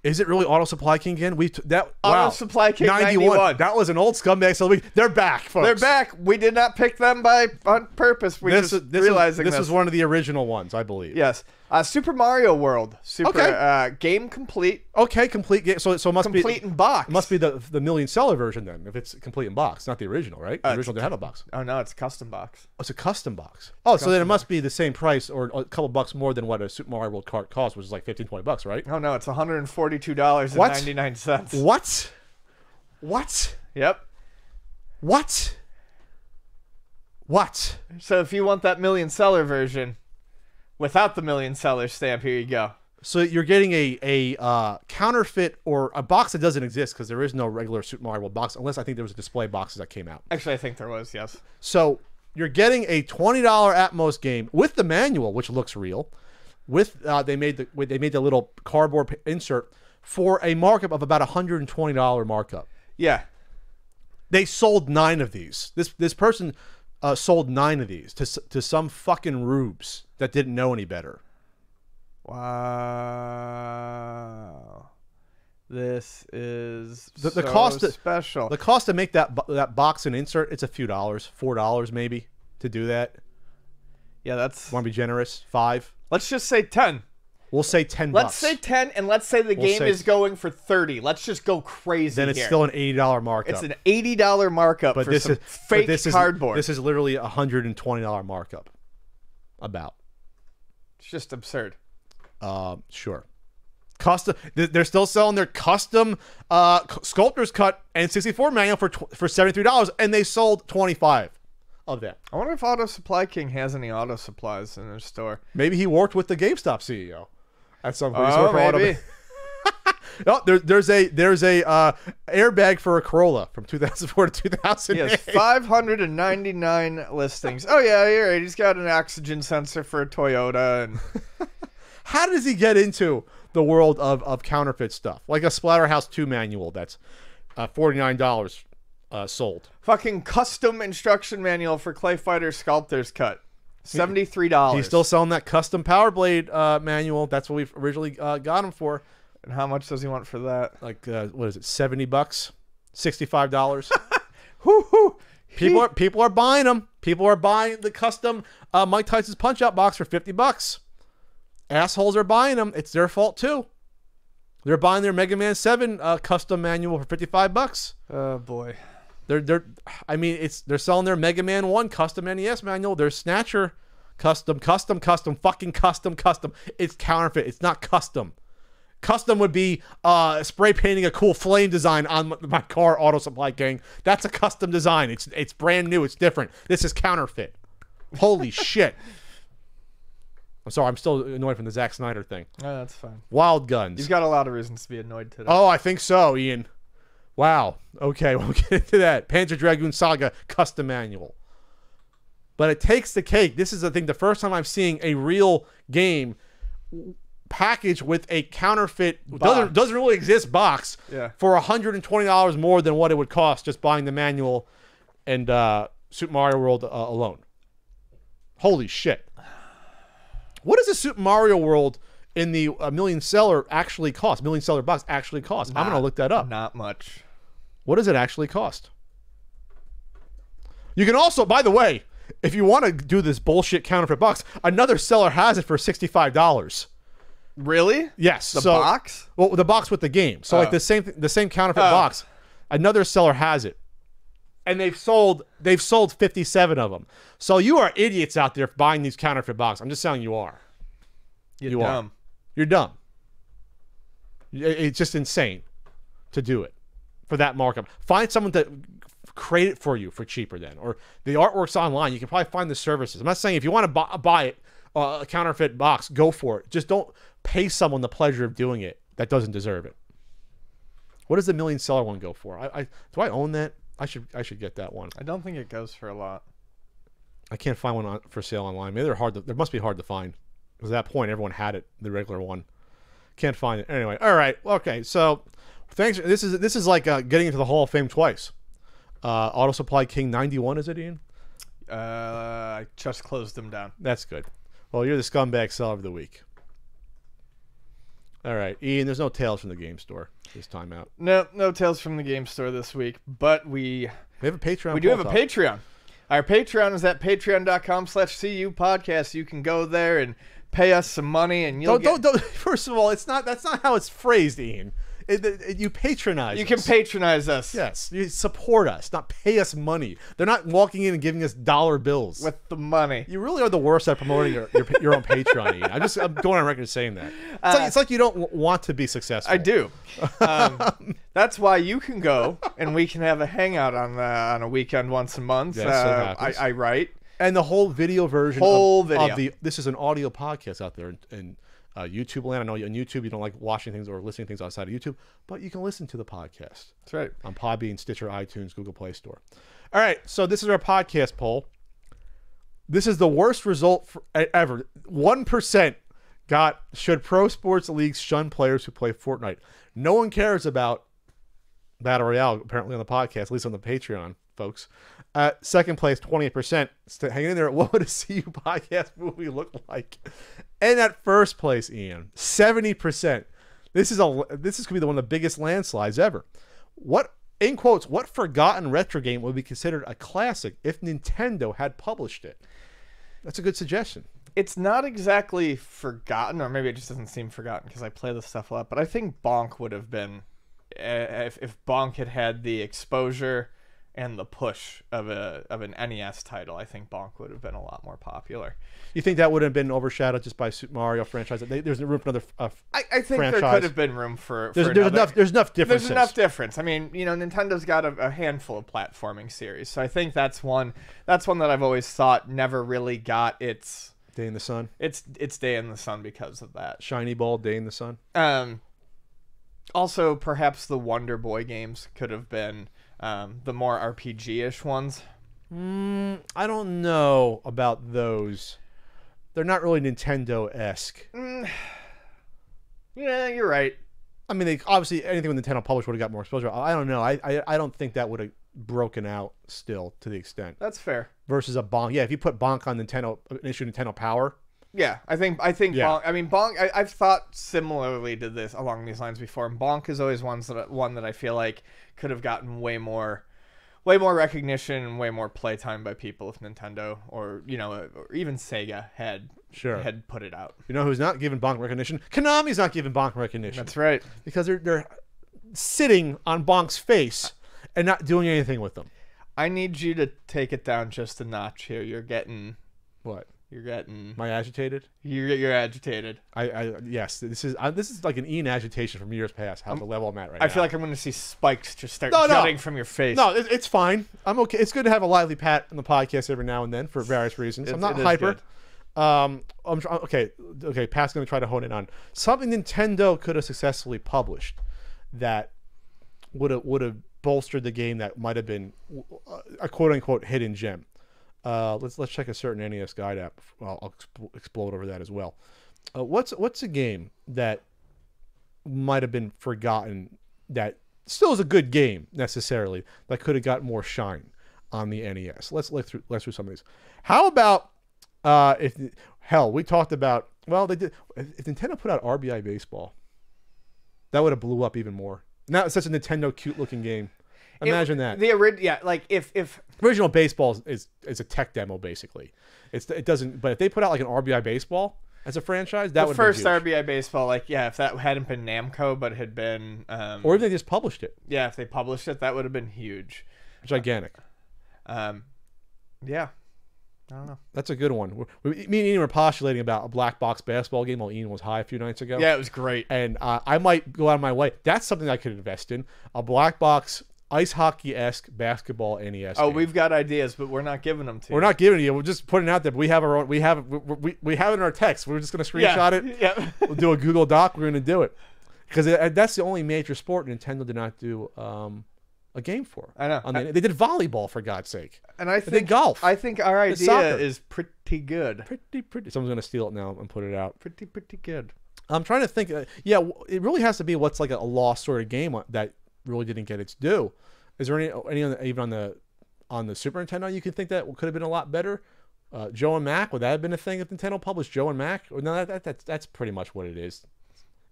Is it really Auto Supply King again? Auto Supply King 91. That was an old scumbag. So they're back, folks. They're back. We did not pick them on purpose. This was one of the original ones, I believe. Yes. Super Mario World. Game complete. Okay, complete game. So it must be complete in box. Must be the million seller version then, if it's complete in box, not the original, right? The original didn't have a box. Oh no, it's a custom box. Oh, it's a custom box. Oh, so then it must be the same price or a couple bucks more than what a Super Mario World cart costs, which is like $15-20, right? Oh no, it's $142.99. What? What? Yep. What? So if you want that million seller version without the million seller stamp, here you go. So you're getting a counterfeit or a box that doesn't exist because there is no regular Super Mario World box, unless I think there was a display boxes that came out. Actually, I think there was, yes. So you're getting a $20 Atmos game with the manual, which looks real. With they made the little cardboard insert for a markup of about $120 markup. Yeah. They sold 9 of these. This person sold 9 of these to some fucking rubes that didn't know any better. Wow. This is the cost special. The cost to make that box and insert, it's a few dollars, $4 maybe to do that. Yeah, that's. Want to be generous? 5. Let's just say 10. We'll say 10 Let's say 10, and let's say the game is going for 30. Let's just go crazy. Then it's still an $80 markup. It's an $80 markup for some fake cardboard. This is literally a $120 markup. About. It's just absurd. Sure. Custom. They're still selling their custom sculptor's cut and 64 manual for $73, and they sold 25 of them. I wonder if Auto Supply King has any auto supplies in their store. Maybe he worked with the GameStop CEO at some point. Oh, maybe. No, there's a airbag for a Corolla from 2004 to 2008. He has 599 listings. Oh yeah, you're right. He's got an oxygen sensor for a Toyota. And how does he get into the world of counterfeit stuff, like a Splatterhouse 2 manual that's $49 sold? Fucking custom instruction manual for Clay Fighter Sculptor's Cut. $73. He's still selling that custom Power Blade manual. That's what we originally got him for. And how much does he want for that? Like what is it? $70, $65. Whoo-hoo. People are buying them. People are buying the custom Mike Tyson's Punch Out box for $50. Assholes are buying them. It's their fault too. They're buying their Mega Man 7 custom manual for $55. Oh boy. They're selling their Mega Man 1 custom NES manual, their Snatcher custom. It's counterfeit. It's not custom. Custom would be spray painting a cool flame design on my car, Auto Supply King. That's a custom design. It's brand new. It's different. This is counterfeit. Holy shit. I'm sorry. I'm still annoyed from the Zack Snyder thing. Oh, that's fine. Wild Guns. You've got a lot of reasons to be annoyed today. Oh, I think so, Ian. Wow. Okay, we'll get into that. Panzer Dragoon Saga custom manual. But it takes the cake. This is, I think, the first time I'm seeing a real game packaged with a counterfeit, doesn't really exist box for $120 more than what it would cost just buying the manual and Super Mario World alone. Holy shit. What does a Super Mario World in the million seller actually cost? Million seller box actually cost? I'm going to look that up. Not much. What does it actually cost? You can also, by the way, if you want to do this bullshit counterfeit box, another seller has it for $65. Really? Yes. The box? Well, the box with the game. So like the same counterfeit box, another seller has it. And they've sold 57 of them. So you are idiots out there buying these counterfeit boxes. I'm just saying you are. You're dumb. You're dumb. It's just insane to do it for that markup. Find someone to create it for you for cheaper then. Or the artwork's online. You can probably find the services. I'm not saying if you want to buy it, a counterfeit box, go for it. Just don't pay someone the pleasure of doing it that doesn't deserve it. What does the million seller one go for? Do I own that? I should get that one. I don't think it goes for a lot. I can't find one for sale online. Maybe they must be hard to find. Because at that point, everyone had it, the regular one. Can't find it. Anyway, all right. Okay, so thanks. This is like getting into the Hall of Fame twice. Auto Supply King 91, is it, Ian? I just closed them down. That's good. Well, you're the scumbag seller of the week. All right, Ian, there's no Tales from the Game Store this time out. No Tales from the Game Store this week, but we have a Patreon. We do have a Patreon. Our Patreon is at patreon.com/CU podcast. You can go there and pay us some money, and you'll don't. First of all, that's not how it's phrased, Ian. You patronize. You can patronize us. Yes, you support us, not pay us money. They're not walking in and giving us dollar bills with the money. You really are the worst at promoting your own Patreon, Ian. I'm going on record saying that. It's like you don't want to be successful. I do. That's why you can go and we can have a hangout on a weekend once a month. Yes, I write. And the whole video version. This is an audio podcast out there in YouTube land. I know on YouTube you don't like watching things or listening to things outside of YouTube, but you can listen to the podcast. That's right. On Podbean, Stitcher, iTunes, Google Play Store. All right, so this is our podcast poll. This is the worst result ever. 1% got, should pro sports leagues shun players who play Fortnite? No one cares about Battle Royale, apparently, on the podcast, at least on the Patreon, folks. Second place, 28%. Hanging in there. What would a CU podcast movie look like? And at first place, Ian, 70%. This is going to be one of the biggest landslides ever. What, in quotes, what forgotten retro game would be considered a classic if Nintendo had published it? That's a good suggestion. It's not exactly forgotten, or maybe it just doesn't seem forgotten because I play this stuff a lot. But I think Bonk would have been, if Bonk had the exposure and the push of an NES title, I think Bonk would have been a lot more popular. You think that would have been overshadowed just by Super Mario franchise? There's room for another I think franchise. There could have been room for there's enough differences. There's enough difference. I mean, Nintendo's got a handful of platforming series, so I think that's one that I've always thought never really got its Day in the Sun. It's Day in the Sun because of that. Shiny Ball, Day in the Sun. Also, perhaps the Wonder Boy games could have been the more RPG-ish ones. I don't know about those. They're not really Nintendo-esque. Yeah, you're right. I mean, obviously anything with Nintendo published would have got more exposure. I don't know. I don't think that would have broken out still to the extent. That's fair. versus a bonk. Yeah, if you put bonk on Nintendo, an issue Nintendo Power. Yeah, I think Yeah. Bonk. I mean, Bonk. I've thought similarly to this along these lines before. And Bonk is always one that I feel like could have gotten way more recognition and way more playtime by people if Nintendo or or even Sega had put it out. You know who's not giving bonk recognition? Konami's not giving bonk recognition. That's right. Because they're sitting on Bonk's face and not doing anything with them. I need you to take it down just a notch here. You're getting. What? You're getting. Am I agitated? You're agitated. Yes. This is like an Ian agitation from years past. How the level I'm at right now. I feel like I'm going to see spikes just start jutting from your face. No, it's fine. I'm okay. It's good to have a lively Pat on the podcast every now and then for various reasons. I'm not hyper. Okay. Pat's going to try to hone in on something Nintendo could have successfully published that would have bolstered the game that might have been a quote unquote hidden gem. Let's check a certain NES guide app. I'll explode over that as well. What's a game that might have been forgotten that still is a good game necessarily that could have got more shine on the NES? Let's look through some of these. How about we talked about they did if Nintendo put out RBI Baseball, that would have blew up even more. Now it's such a Nintendo cute looking game. Imagine that. Like if original baseball is a tech demo basically. It doesn't. But if they put out like an RBI Baseball as a franchise, that would be huge. RBI Baseball, if that hadn't been Namco but had been, or if they just published it. Yeah, if they published it, that would have been huge, gigantic. Yeah, I don't know. That's a good one. Me and Ian were postulating about a black box basketball game while Ian was high a few nights ago. Yeah, it was great. And I might go out of my way. That's something I could invest in. A black box ice hockey-esque basketball NES game. We've got ideas, but we're not giving them to you. We're not giving it to you. We're just putting it out there. But we have our own. We have it in our text. We're just going to screenshot it. Yeah. We'll do a Google Doc. We're going to do it because that's the only major sport Nintendo did not do a game for. I know. They did volleyball, for God's sake. And I think golf. I think our idea is pretty good. Pretty. Someone's going to steal it now and put it out. Pretty good. I'm trying to think. It really has to be what's like a lost sort of game that really didn't get its due. Is there any even on the Super Nintendo you can think that could have been a lot better? Joe and Mac, would that have been a thing if Nintendo published Joe and Mac? Or no, that's pretty much what it is.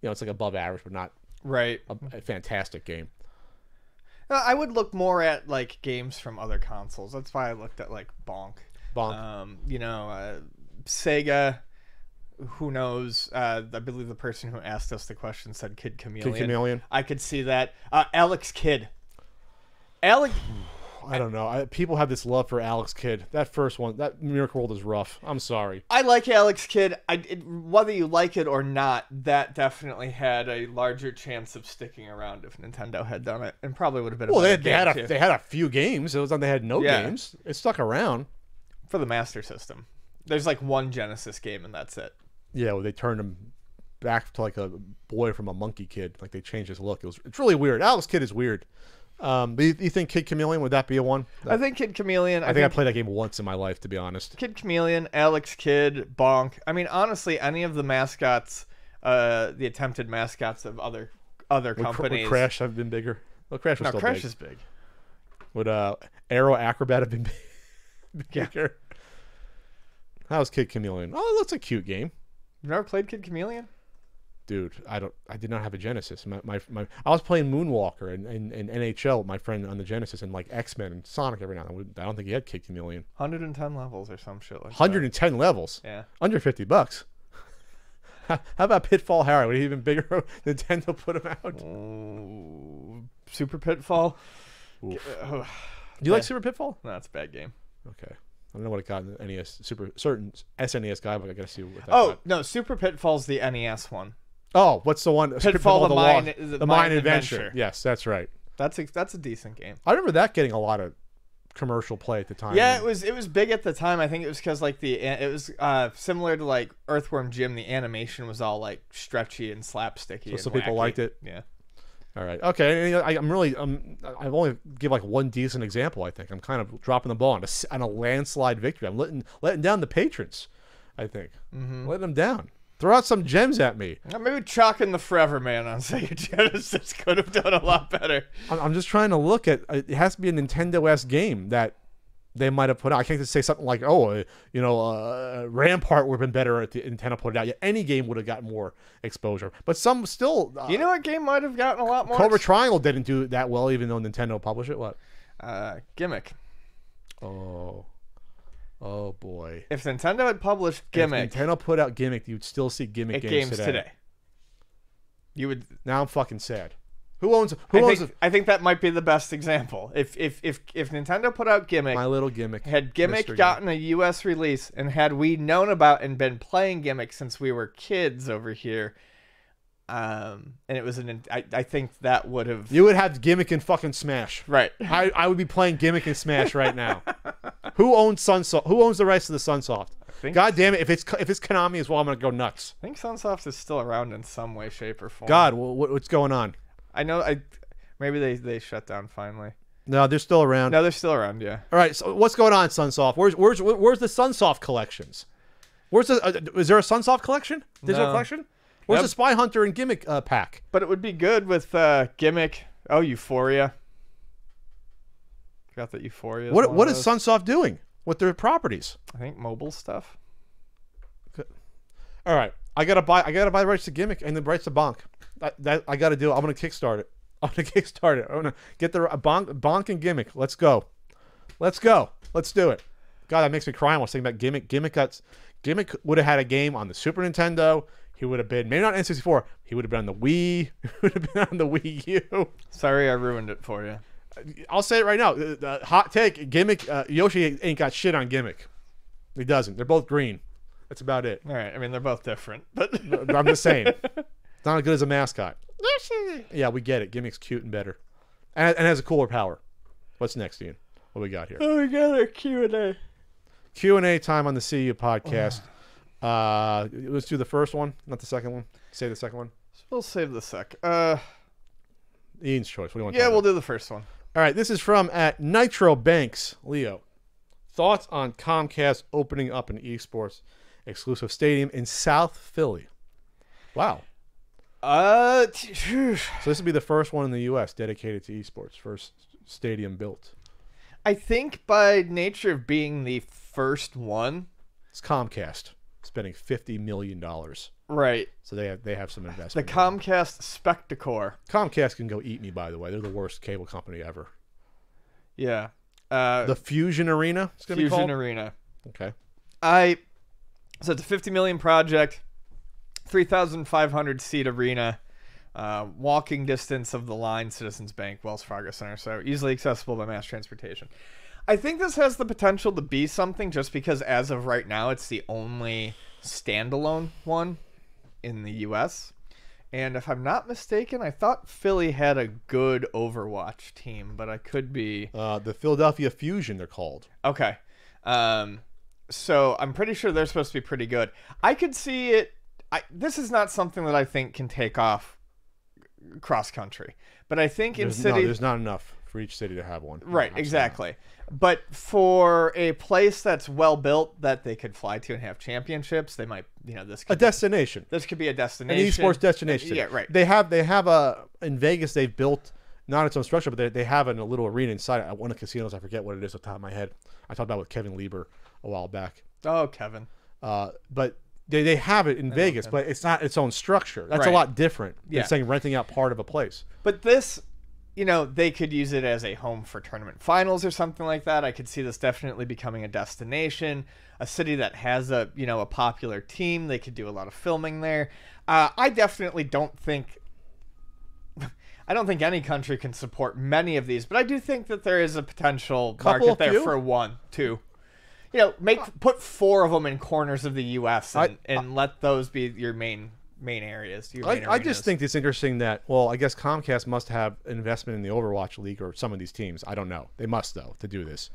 It's like above average, but not right. A fantastic game. I would look more at like games from other consoles. That's why I looked at like Bonk. Sega. Who knows? I believe the person who asked us the question said Kid Chameleon. I could see that. Alex Kidd. I don't know. People have this love for Alex Kidd. That first one, that Miracle World is rough. I'm sorry. I like Alex Kidd. Whether you like it or not, that definitely had a larger chance of sticking around if Nintendo had done it, and probably would have been. They had a few games. It was on. They had no games. It stuck around for the Master System. There's like one Genesis game, and that's it. Yeah, well, they turned him back to like a boy from a monkey kid. Like they changed his look. It's really weird. Alex Kidd is weird. But you think Kid Chameleon, would that be a one? I think Kid Chameleon. I think I played that game once in my life, to be honest. Kid Chameleon, Alex Kidd, Bonk. I mean, honestly, any of the mascots, the attempted mascots of other companies. Would Crash have been bigger? Well, Crash was still Crash big. is big. Would Aero Acrobat have been bigger? How's Kid Chameleon? Oh, it looks a cute game. You've never played Kid Chameleon? Dude, I did not have a Genesis. I was playing Moonwalker and NHL with my friend on the Genesis and like X-Men and Sonic every now and then. I don't think he had Kid Chameleon. 110 levels or some shit like 110 levels? Yeah. Under $50. How about Pitfall Harry? Would he even bigger? Nintendo put him out. Super Pitfall? Do you like Super Pitfall? No, it's a bad game. Okay. I don't know what it got in the NES. Certain SNES guy, but I gotta see what that got. No, Super Pitfall's the NES one. Oh, what's the one? Pitfall, the Mine Adventure. Yes, that's right. That's a decent game. I remember that getting a lot of commercial play at the time. Yeah, it was big at the time. I think it was because like it was similar to like Earthworm Jim. The animation was all like stretchy and slapsticky. So some people liked it. Yeah. All right. Okay. I've only give like one decent example. I think I'm kind of dropping the ball on a landslide victory. I'm letting down the patrons. I think letting them down. Throw out some gems at me. Maybe chalking the Forever Man on Sega Genesis could have done a lot better. I'm just trying to look at. It has to be a Nintendo-esque game that they might have put out. I can't just say something like, oh, Rampart would have been better at the Nintendo put it out. Yeah, any game would have gotten more exposure. But some still. You know what game might have gotten a lot more? Cobra Triangle didn't do that well, even though Nintendo published it. What? Gimmick. Oh boy. If Nintendo had published Gimmick, if Nintendo put out Gimmick, you'd still see Gimmick games today. You would. Now I'm fucking sad. I think that might be the best example. If Nintendo put out Gimmick, My Little Gimmick, had Gimmick Mr. gotten a U.S. release, and had we known about and been playing Gimmick since we were kids over here, and it was I think that would have. You would have Gimmick and fucking Smash. Right. I would be playing Gimmick and Smash right now. Who owns Sunsoft? Who owns the rights to the Sunsoft? God damn it! If it's Konami as well, I'm gonna go nuts. I think Sunsoft is still around in some way, shape, or form. God, what's going on? I know. Maybe they shut down finally. No, they're still around. No, they're still around. Yeah. All right. So what's going on, Sunsoft? Where's the Sunsoft collections? Is there a Sunsoft collection? Digital No. collection? Where's the Spy Hunter and Gimmick pack? But it would be good with Gimmick. Oh, Euphoria. Forgot that Euphoria. What is Sunsoft doing with their properties? I think mobile stuff. All right. I gotta buy the rights to Gimmick and the rights to Bonk. That I gotta do. I'm gonna kickstart it. I'm gonna get the Bonk and Gimmick. Let's go. Let's do it. God, that makes me cry. I was thinking about Gimmick. Gimmick would have had a game on the Super Nintendo. He would have been maybe not N64. He would have been on the Wii. He would have been on the Wii U. Sorry, I ruined it for you. I'll say it right now. Hot take: Gimmick. Yoshi ain't got shit on Gimmick. He doesn't. They're both green. That's about it. All right. I mean, they're both different, but I'm just saying. It's not as good as a mascot. Yeah, we get it. Gimmick's cute and better, and has a cooler power. What's next, Ian? What we got here? Oh, we got our Q&A. Q&A time on the CU podcast. Let's do the first one, not the second one. Say the second one. We'll save the sec. Ian's choice. What do you want? Yeah, we'll do the first one. All right. This is from at Nitro Banks. Leo, thoughts on Comcast opening up an esports exclusive stadium in South Philly? Wow. So this would be the first one in the U.S. dedicated to esports. First stadium built. I think by nature of being the first one, it's Comcast spending $50 million. Right. So they have some The investment. Comcast Spectacor. Comcast can go eat me, by the way. They're the worst cable company ever. Yeah. The Fusion Arena. It's gonna be Fusion called? Arena. Okay. So it's a $50 million project, 3,500 seat arena, walking distance of the line, Citizens Bank, Wells Fargo Center, so easily accessible by mass transportation. I think this has the potential to be something just because as of right now, it's the only standalone one in the U.S. And if I'm not mistaken, I thought Philly had a good Overwatch team, but I could be... The Philadelphia Fusion, they're called. Okay. So I'm pretty sure they're supposed to be pretty good. I could see it... this is not something that I think can take off cross country, but I think in cities... there's not enough for each city to have one. Right, exactly. But for a place that's well built that they could fly to and have championships, they might, this could destination. This could be a destination. An esports destination. Yeah, right. They have a in Vegas. They've built not its own structure, but they have a little arena inside. At one of the casinos, I forget what it is off the top of my head. I talked about it with Kevin Lieber a while back. Oh, Kevin. But they have it in Vegas, but it's not its own structure. That's a Right. lot different than Yeah. saying renting out part of a place. But this, they could use it as a home for tournament finals or something like that. I could see this definitely becoming a destination, a city that has a popular team. They could do a lot of filming there. I definitely don't think any country can support many of these, but I do think that there is a potential market there few? for 1, 2. Put 4 of them in corners of the U.S. and let those be your main areas. I just think it's interesting that, I guess Comcast must have investment in the Overwatch League or some of these teams. I don't know. They must, though, to do this.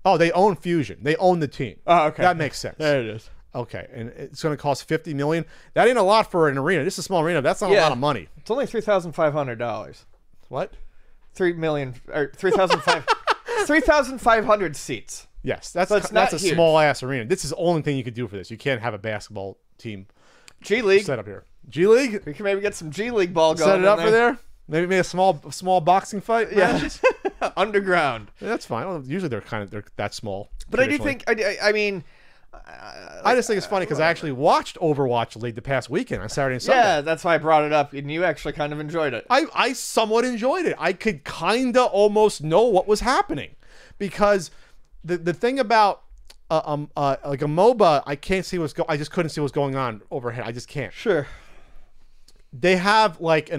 Oh, they own Fusion. They own the team. Oh, okay. That makes sense. There it is. Okay, and it's going to cost $50 million. That ain't a lot for an arena. This is a small arena. That's not a lot of money. It's only $3,500. What? 3 million or 3,500 seats. Yes, that's So it's not a huge. small ass arena. This is the only thing you could do for this. You can't have a basketball team G League. set up here. G League. We can maybe get some G League ball going. Set it in up for there. Maybe a small boxing fight. Yeah. matches? Underground. Yeah, that's fine. Well, usually they're that small. But I do traditionally. think, I mean... I just think it's funny because I actually watched Overwatch League the past weekend on Saturday and Sunday. Yeah, that's why I brought it up, and you actually kind of enjoyed it. I somewhat enjoyed it. I could kind of almost know what was happening because the thing about like a MOBA, I can't see I just couldn't see what's going on overhead. I just can't. Sure. They have like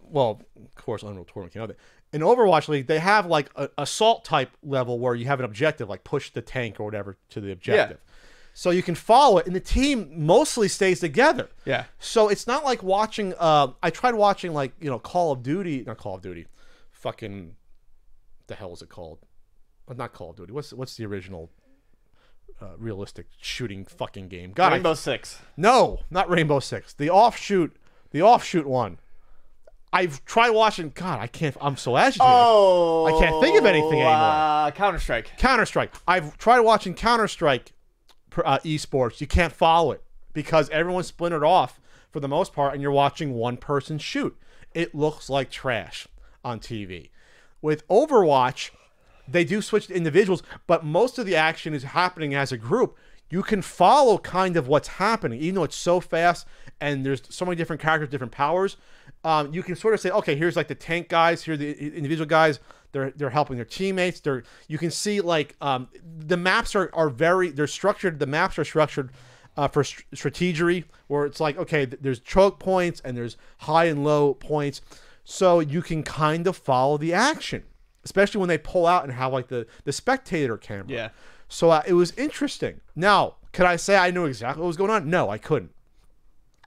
well, of course, Unreal Tournament came out of it. In Overwatch League, they have like a assault type level where you have an objective, like push the tank or whatever to the objective. Yeah. So you can follow it, and the team mostly stays together. Yeah. So it's not like watching. I tried watching like Call of Duty, not Call of Duty, fucking, the hell is it called? Not Call of Duty. What's the original realistic shooting fucking game? God, Rainbow Six. No, not Rainbow Six. The offshoot one. I've tried watching. God, I can't. I'm so agitated. Oh, I can't think of anything anymore. Counter-Strike. I've tried watching Counter-Strike esports. You can't follow it because everyone's splintered off for the most part, and you're watching one person shoot. It looks like trash on TV. With Overwatch, they do switch to individuals, but most of the action is happening as a group. You can follow kind of what's happening, even though it's so fast and there's so many different characters, different powers. You can sort of say, okay, here's like the tank guys, here are the individual guys. They're helping their teammates. You can see like the maps they're structured. The maps are structured for strategery, where it's like, okay, there's choke points and there's high and low points, so you can kind of follow the action, especially when they pull out and have like the spectator camera. Yeah. So it was interesting. Now, could I say I knew exactly what was going on? No, I couldn't.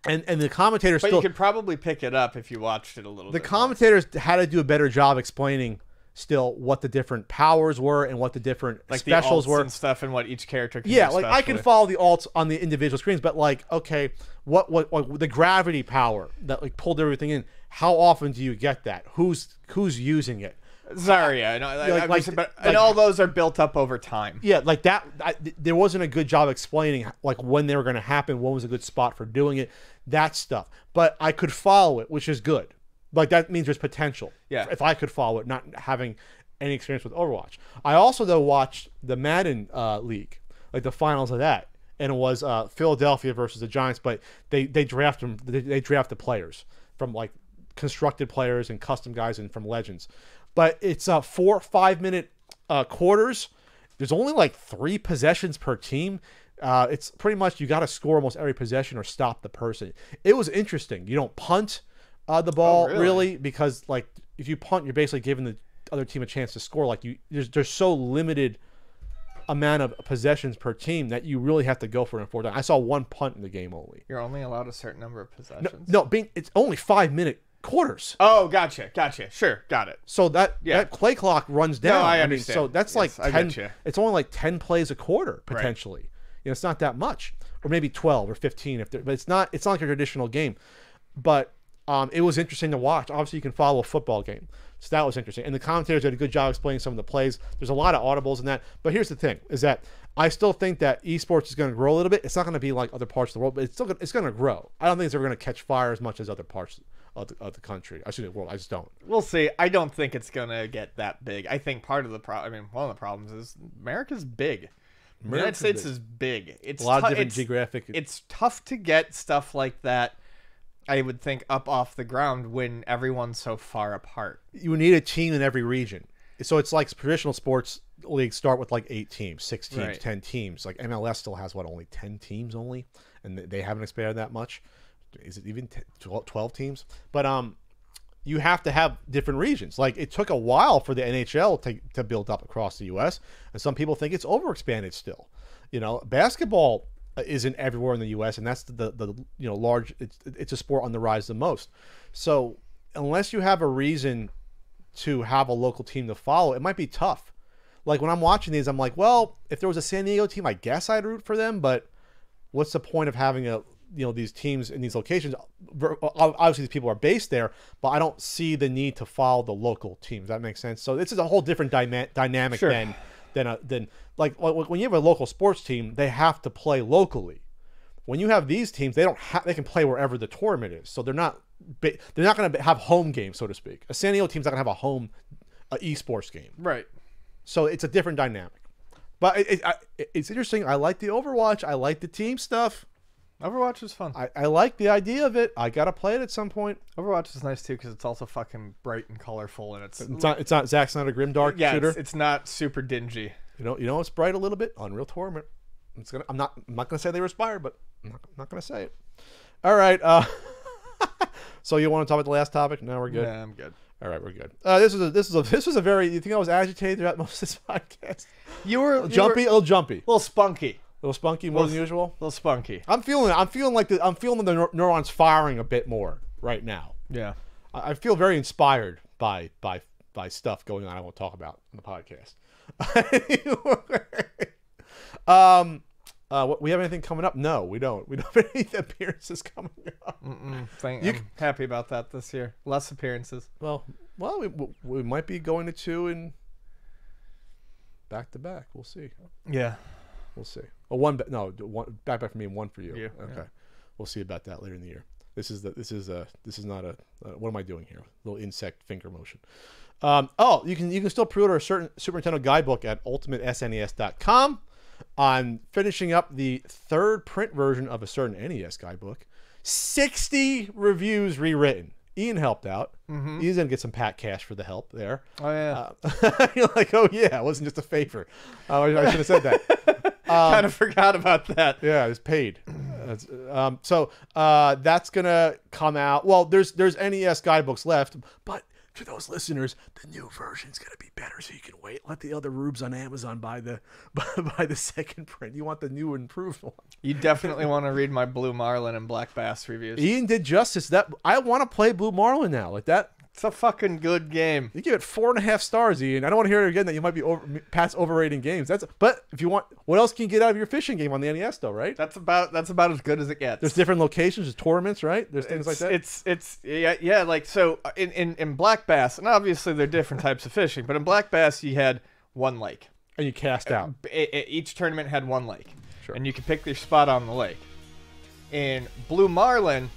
And the commentators But still... you could probably pick it up if you watched it a little bit. The commentators had to do a better job explaining still what the different powers were and what the different like specials the alts were. and stuff, and what each character can Yeah, do like I can specially. follow the alts on the individual screens, but like, okay, what the gravity power that like pulled everything in, how often do you get that? Who's using it? Zarya, and all those are built up over time. Yeah, like that. There wasn't a good job explaining like when they were going to happen, when was a good spot for doing it, that stuff. But I could follow it, which is good. Like that means there's potential. Yeah. If I could follow it, not having any experience with Overwatch. I also though watched the Madden League, like the finals of that, and it was Philadelphia versus the Giants. But they draft them. They draft the players from like constructed players and custom guys and from Legends. But it's 4 or 5 minute quarters. There's only like 3 possessions per team. It's pretty much you got to score almost every possession or stop the person. It was interesting. You don't punt the ball really, because like if you punt, you're basically giving the other team a chance to score. Like there's so limited amount of possessions per team that you really have to go for it in 4 times. I saw 1 punt in the game only. You're only allowed a certain number of possessions. No, it's only 5 minute quarters. Oh, gotcha. Sure, got it. So that play clock runs down. No, I understand. So that's Yes, like I 10. get you. It's only like 10 plays a quarter potentially. It's not that much, or maybe 12 or 15 but it's not like a traditional game. But it was interesting to watch. Obviously, you can follow a football game, so that was interesting. And the commentators did a good job explaining some of the plays. There's a lot of audibles in that. But here's the thing: is that I still think that esports is going to grow a little bit. It's not going to be like other parts of the world, but it's going to grow. I don't think it's ever going to catch fire as much as other parts of the country. I should the world. I just don't. We'll see. I don't think it's gonna get that big. I think part of the problem. I mean, one of the problems is America's big. The United States is big. It's a lot of different geographic. It's tough to get stuff like that. I would think up off the ground when everyone's so far apart. You need a team in every region. So it's like traditional sports leagues start with like 8 teams, 6 teams, Right. 10 teams. Like MLS still has only 10 teams only, and they haven't expanded that much. Is it even 12 teams? But you have to have different regions. Like it took a while for the NHL to build up across the U.S. and some people think it's overexpanded still. Basketball isn't everywhere in the U.S. and that's the large. It's a sport on the rise the most. So unless you have a reason to have a local team to follow, it might be tough. Like when I'm watching these, I'm like, well, if there was a San Diego team, I guess I'd root for them. But what's the point of having these teams in these locations? Obviously, these people are based there, but I don't see the need to follow the local teams. That makes sense. So this is a whole different dynamic Sure. than like when you have a local sports team, they have to play locally. When you have these teams, they can play wherever the tournament is. So they're not going to have home games, so to speak. A San Diego team's not going to have a home a esports game. Right. So it's a different dynamic. But it's interesting. I like the Overwatch. I like the team stuff. Overwatch is fun. I like the idea of it. I gotta play it at some point. Overwatch is nice too because it's also fucking bright and colorful, and it's not Zack Snyder grimdark shooter. It's not super dingy. You know it's bright a little bit. Unreal Tournament. I'm not gonna say they were inspired, but I'm not gonna say it. All right. So you want to talk about the last topic? No, we're good. Yeah, I'm good. All right, we're good. This was a very. You think I was agitated throughout most of this podcast? You were A little jumpy, a little spunky, a little spunky, more than usual. a little spunky. I'm feeling the neurons firing a bit more right now. Yeah. I feel very inspired by stuff going on. I won't talk about in the podcast. We have anything coming up? No, we don't. We don't have any appearances coming up. I'm happy about that this year. Less appearances. Well, we might be going to 2 and back to back. We'll see. Yeah. We'll see. Well, one back for me and 1 for you. You, Okay. yeah. We'll see about that later in the year. This is not a what am I doing here? A little insect finger motion. You can still pre-order a certain Super Nintendo guidebook at ultimatesnes.com. I'm finishing up the 3rd print version of a certain NES guidebook. 60 reviews rewritten. Ian helped out. Mm-hmm. Ian's gonna get some Pat cash for the help there. Oh yeah. You're like, oh yeah, it wasn't just a favor. I should have said that. Kind of forgot about that. Yeah, it's paid. So that's gonna come out. Well, there's NES guidebooks left, but to those listeners, the new version's gonna be better, so you can wait. Let the other rubes on Amazon buy the 2nd print. You want the new improved one. You definitely want to read my Blue Marlin and Black Bass reviews. Ian did justice. That I want to play Blue Marlin now. Like that. It's a fucking good game. You give it 4.5 stars, Ian. I don't want to hear it again that you might be Pat's overrating games. But if you want, what else can you get out of your fishing game on the NES though, right? That's about as good as it gets. There's different locations, there's tournaments, right? There's things like that. It's yeah. Like so in Black Bass, and obviously they're different types of fishing, but in Black Bass you had one lake, and you cast out. Each tournament had one lake, Sure. and you could pick your spot on the lake. In Blue Marlin,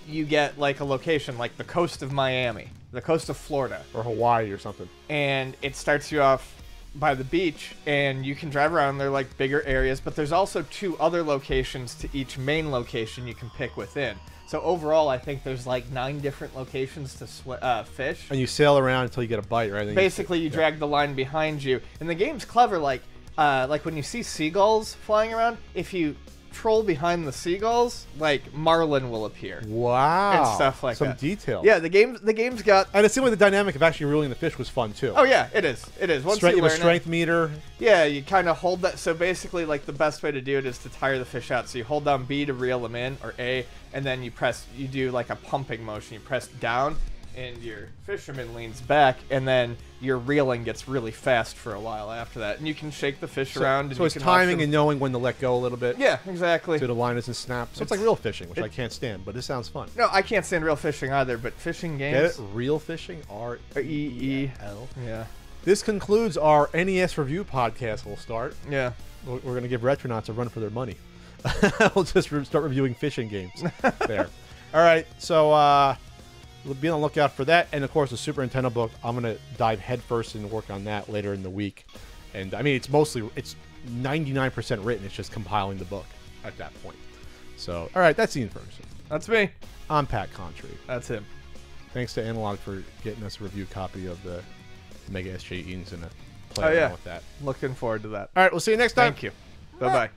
you get like a location like the coast of Miami, the coast of Florida, Or Hawaii or something. and it starts you off by the beach, and you can drive around. They're like bigger areas, but there's also 2 other locations to each main location you can pick within. So overall, I think there's like 9 different locations to fish. And you sail around until you get a bite, right? And then Basically, you drag the line behind you, and the game's clever. Like when you see seagulls flying around, if you troll behind the seagulls, like marlin will appear. Wow. And stuff like Some that. detail. Yeah, the game's got. And it seemed like the dynamic of actually reeling the fish was fun too. Oh yeah, it is. It is. Once Strength, you you have learn a strength meter. Yeah, you kind of hold that. So basically, like the best way to do it is to tire the fish out. So you hold down B to reel them in, or A, and then you do like a pumping motion. You press down, and your fisherman leans back, and then your reeling gets really fast for a while after that. And you can shake the fish around. And So it's timing and knowing when to let go a little bit. Yeah, exactly. So the line doesn't snap. So it's like real fishing, which I can't stand, but this sounds fun. No, I can't stand real fishing either, but fishing games. Get it? Real fishing? R-E-E-L. Yeah. This concludes our NES review podcast. We'll start. Yeah. We're going to give Retronauts a run for their money. We'll just start reviewing fishing games there. All right, so be on the lookout for that. And, of course, the Super Nintendo book, I'm going to dive headfirst and work on that later in the week. And, I mean, it's 99% written. It's just compiling the book at that point. So, all right, that's Ian Ferguson. That's me. I'm Pat Contry. That's him. Thanks to Analog for getting us a review copy of the Mega SJ Eaton's and play around with that. Looking forward to that. All right, we'll see you next time. Thank you. Bye-bye.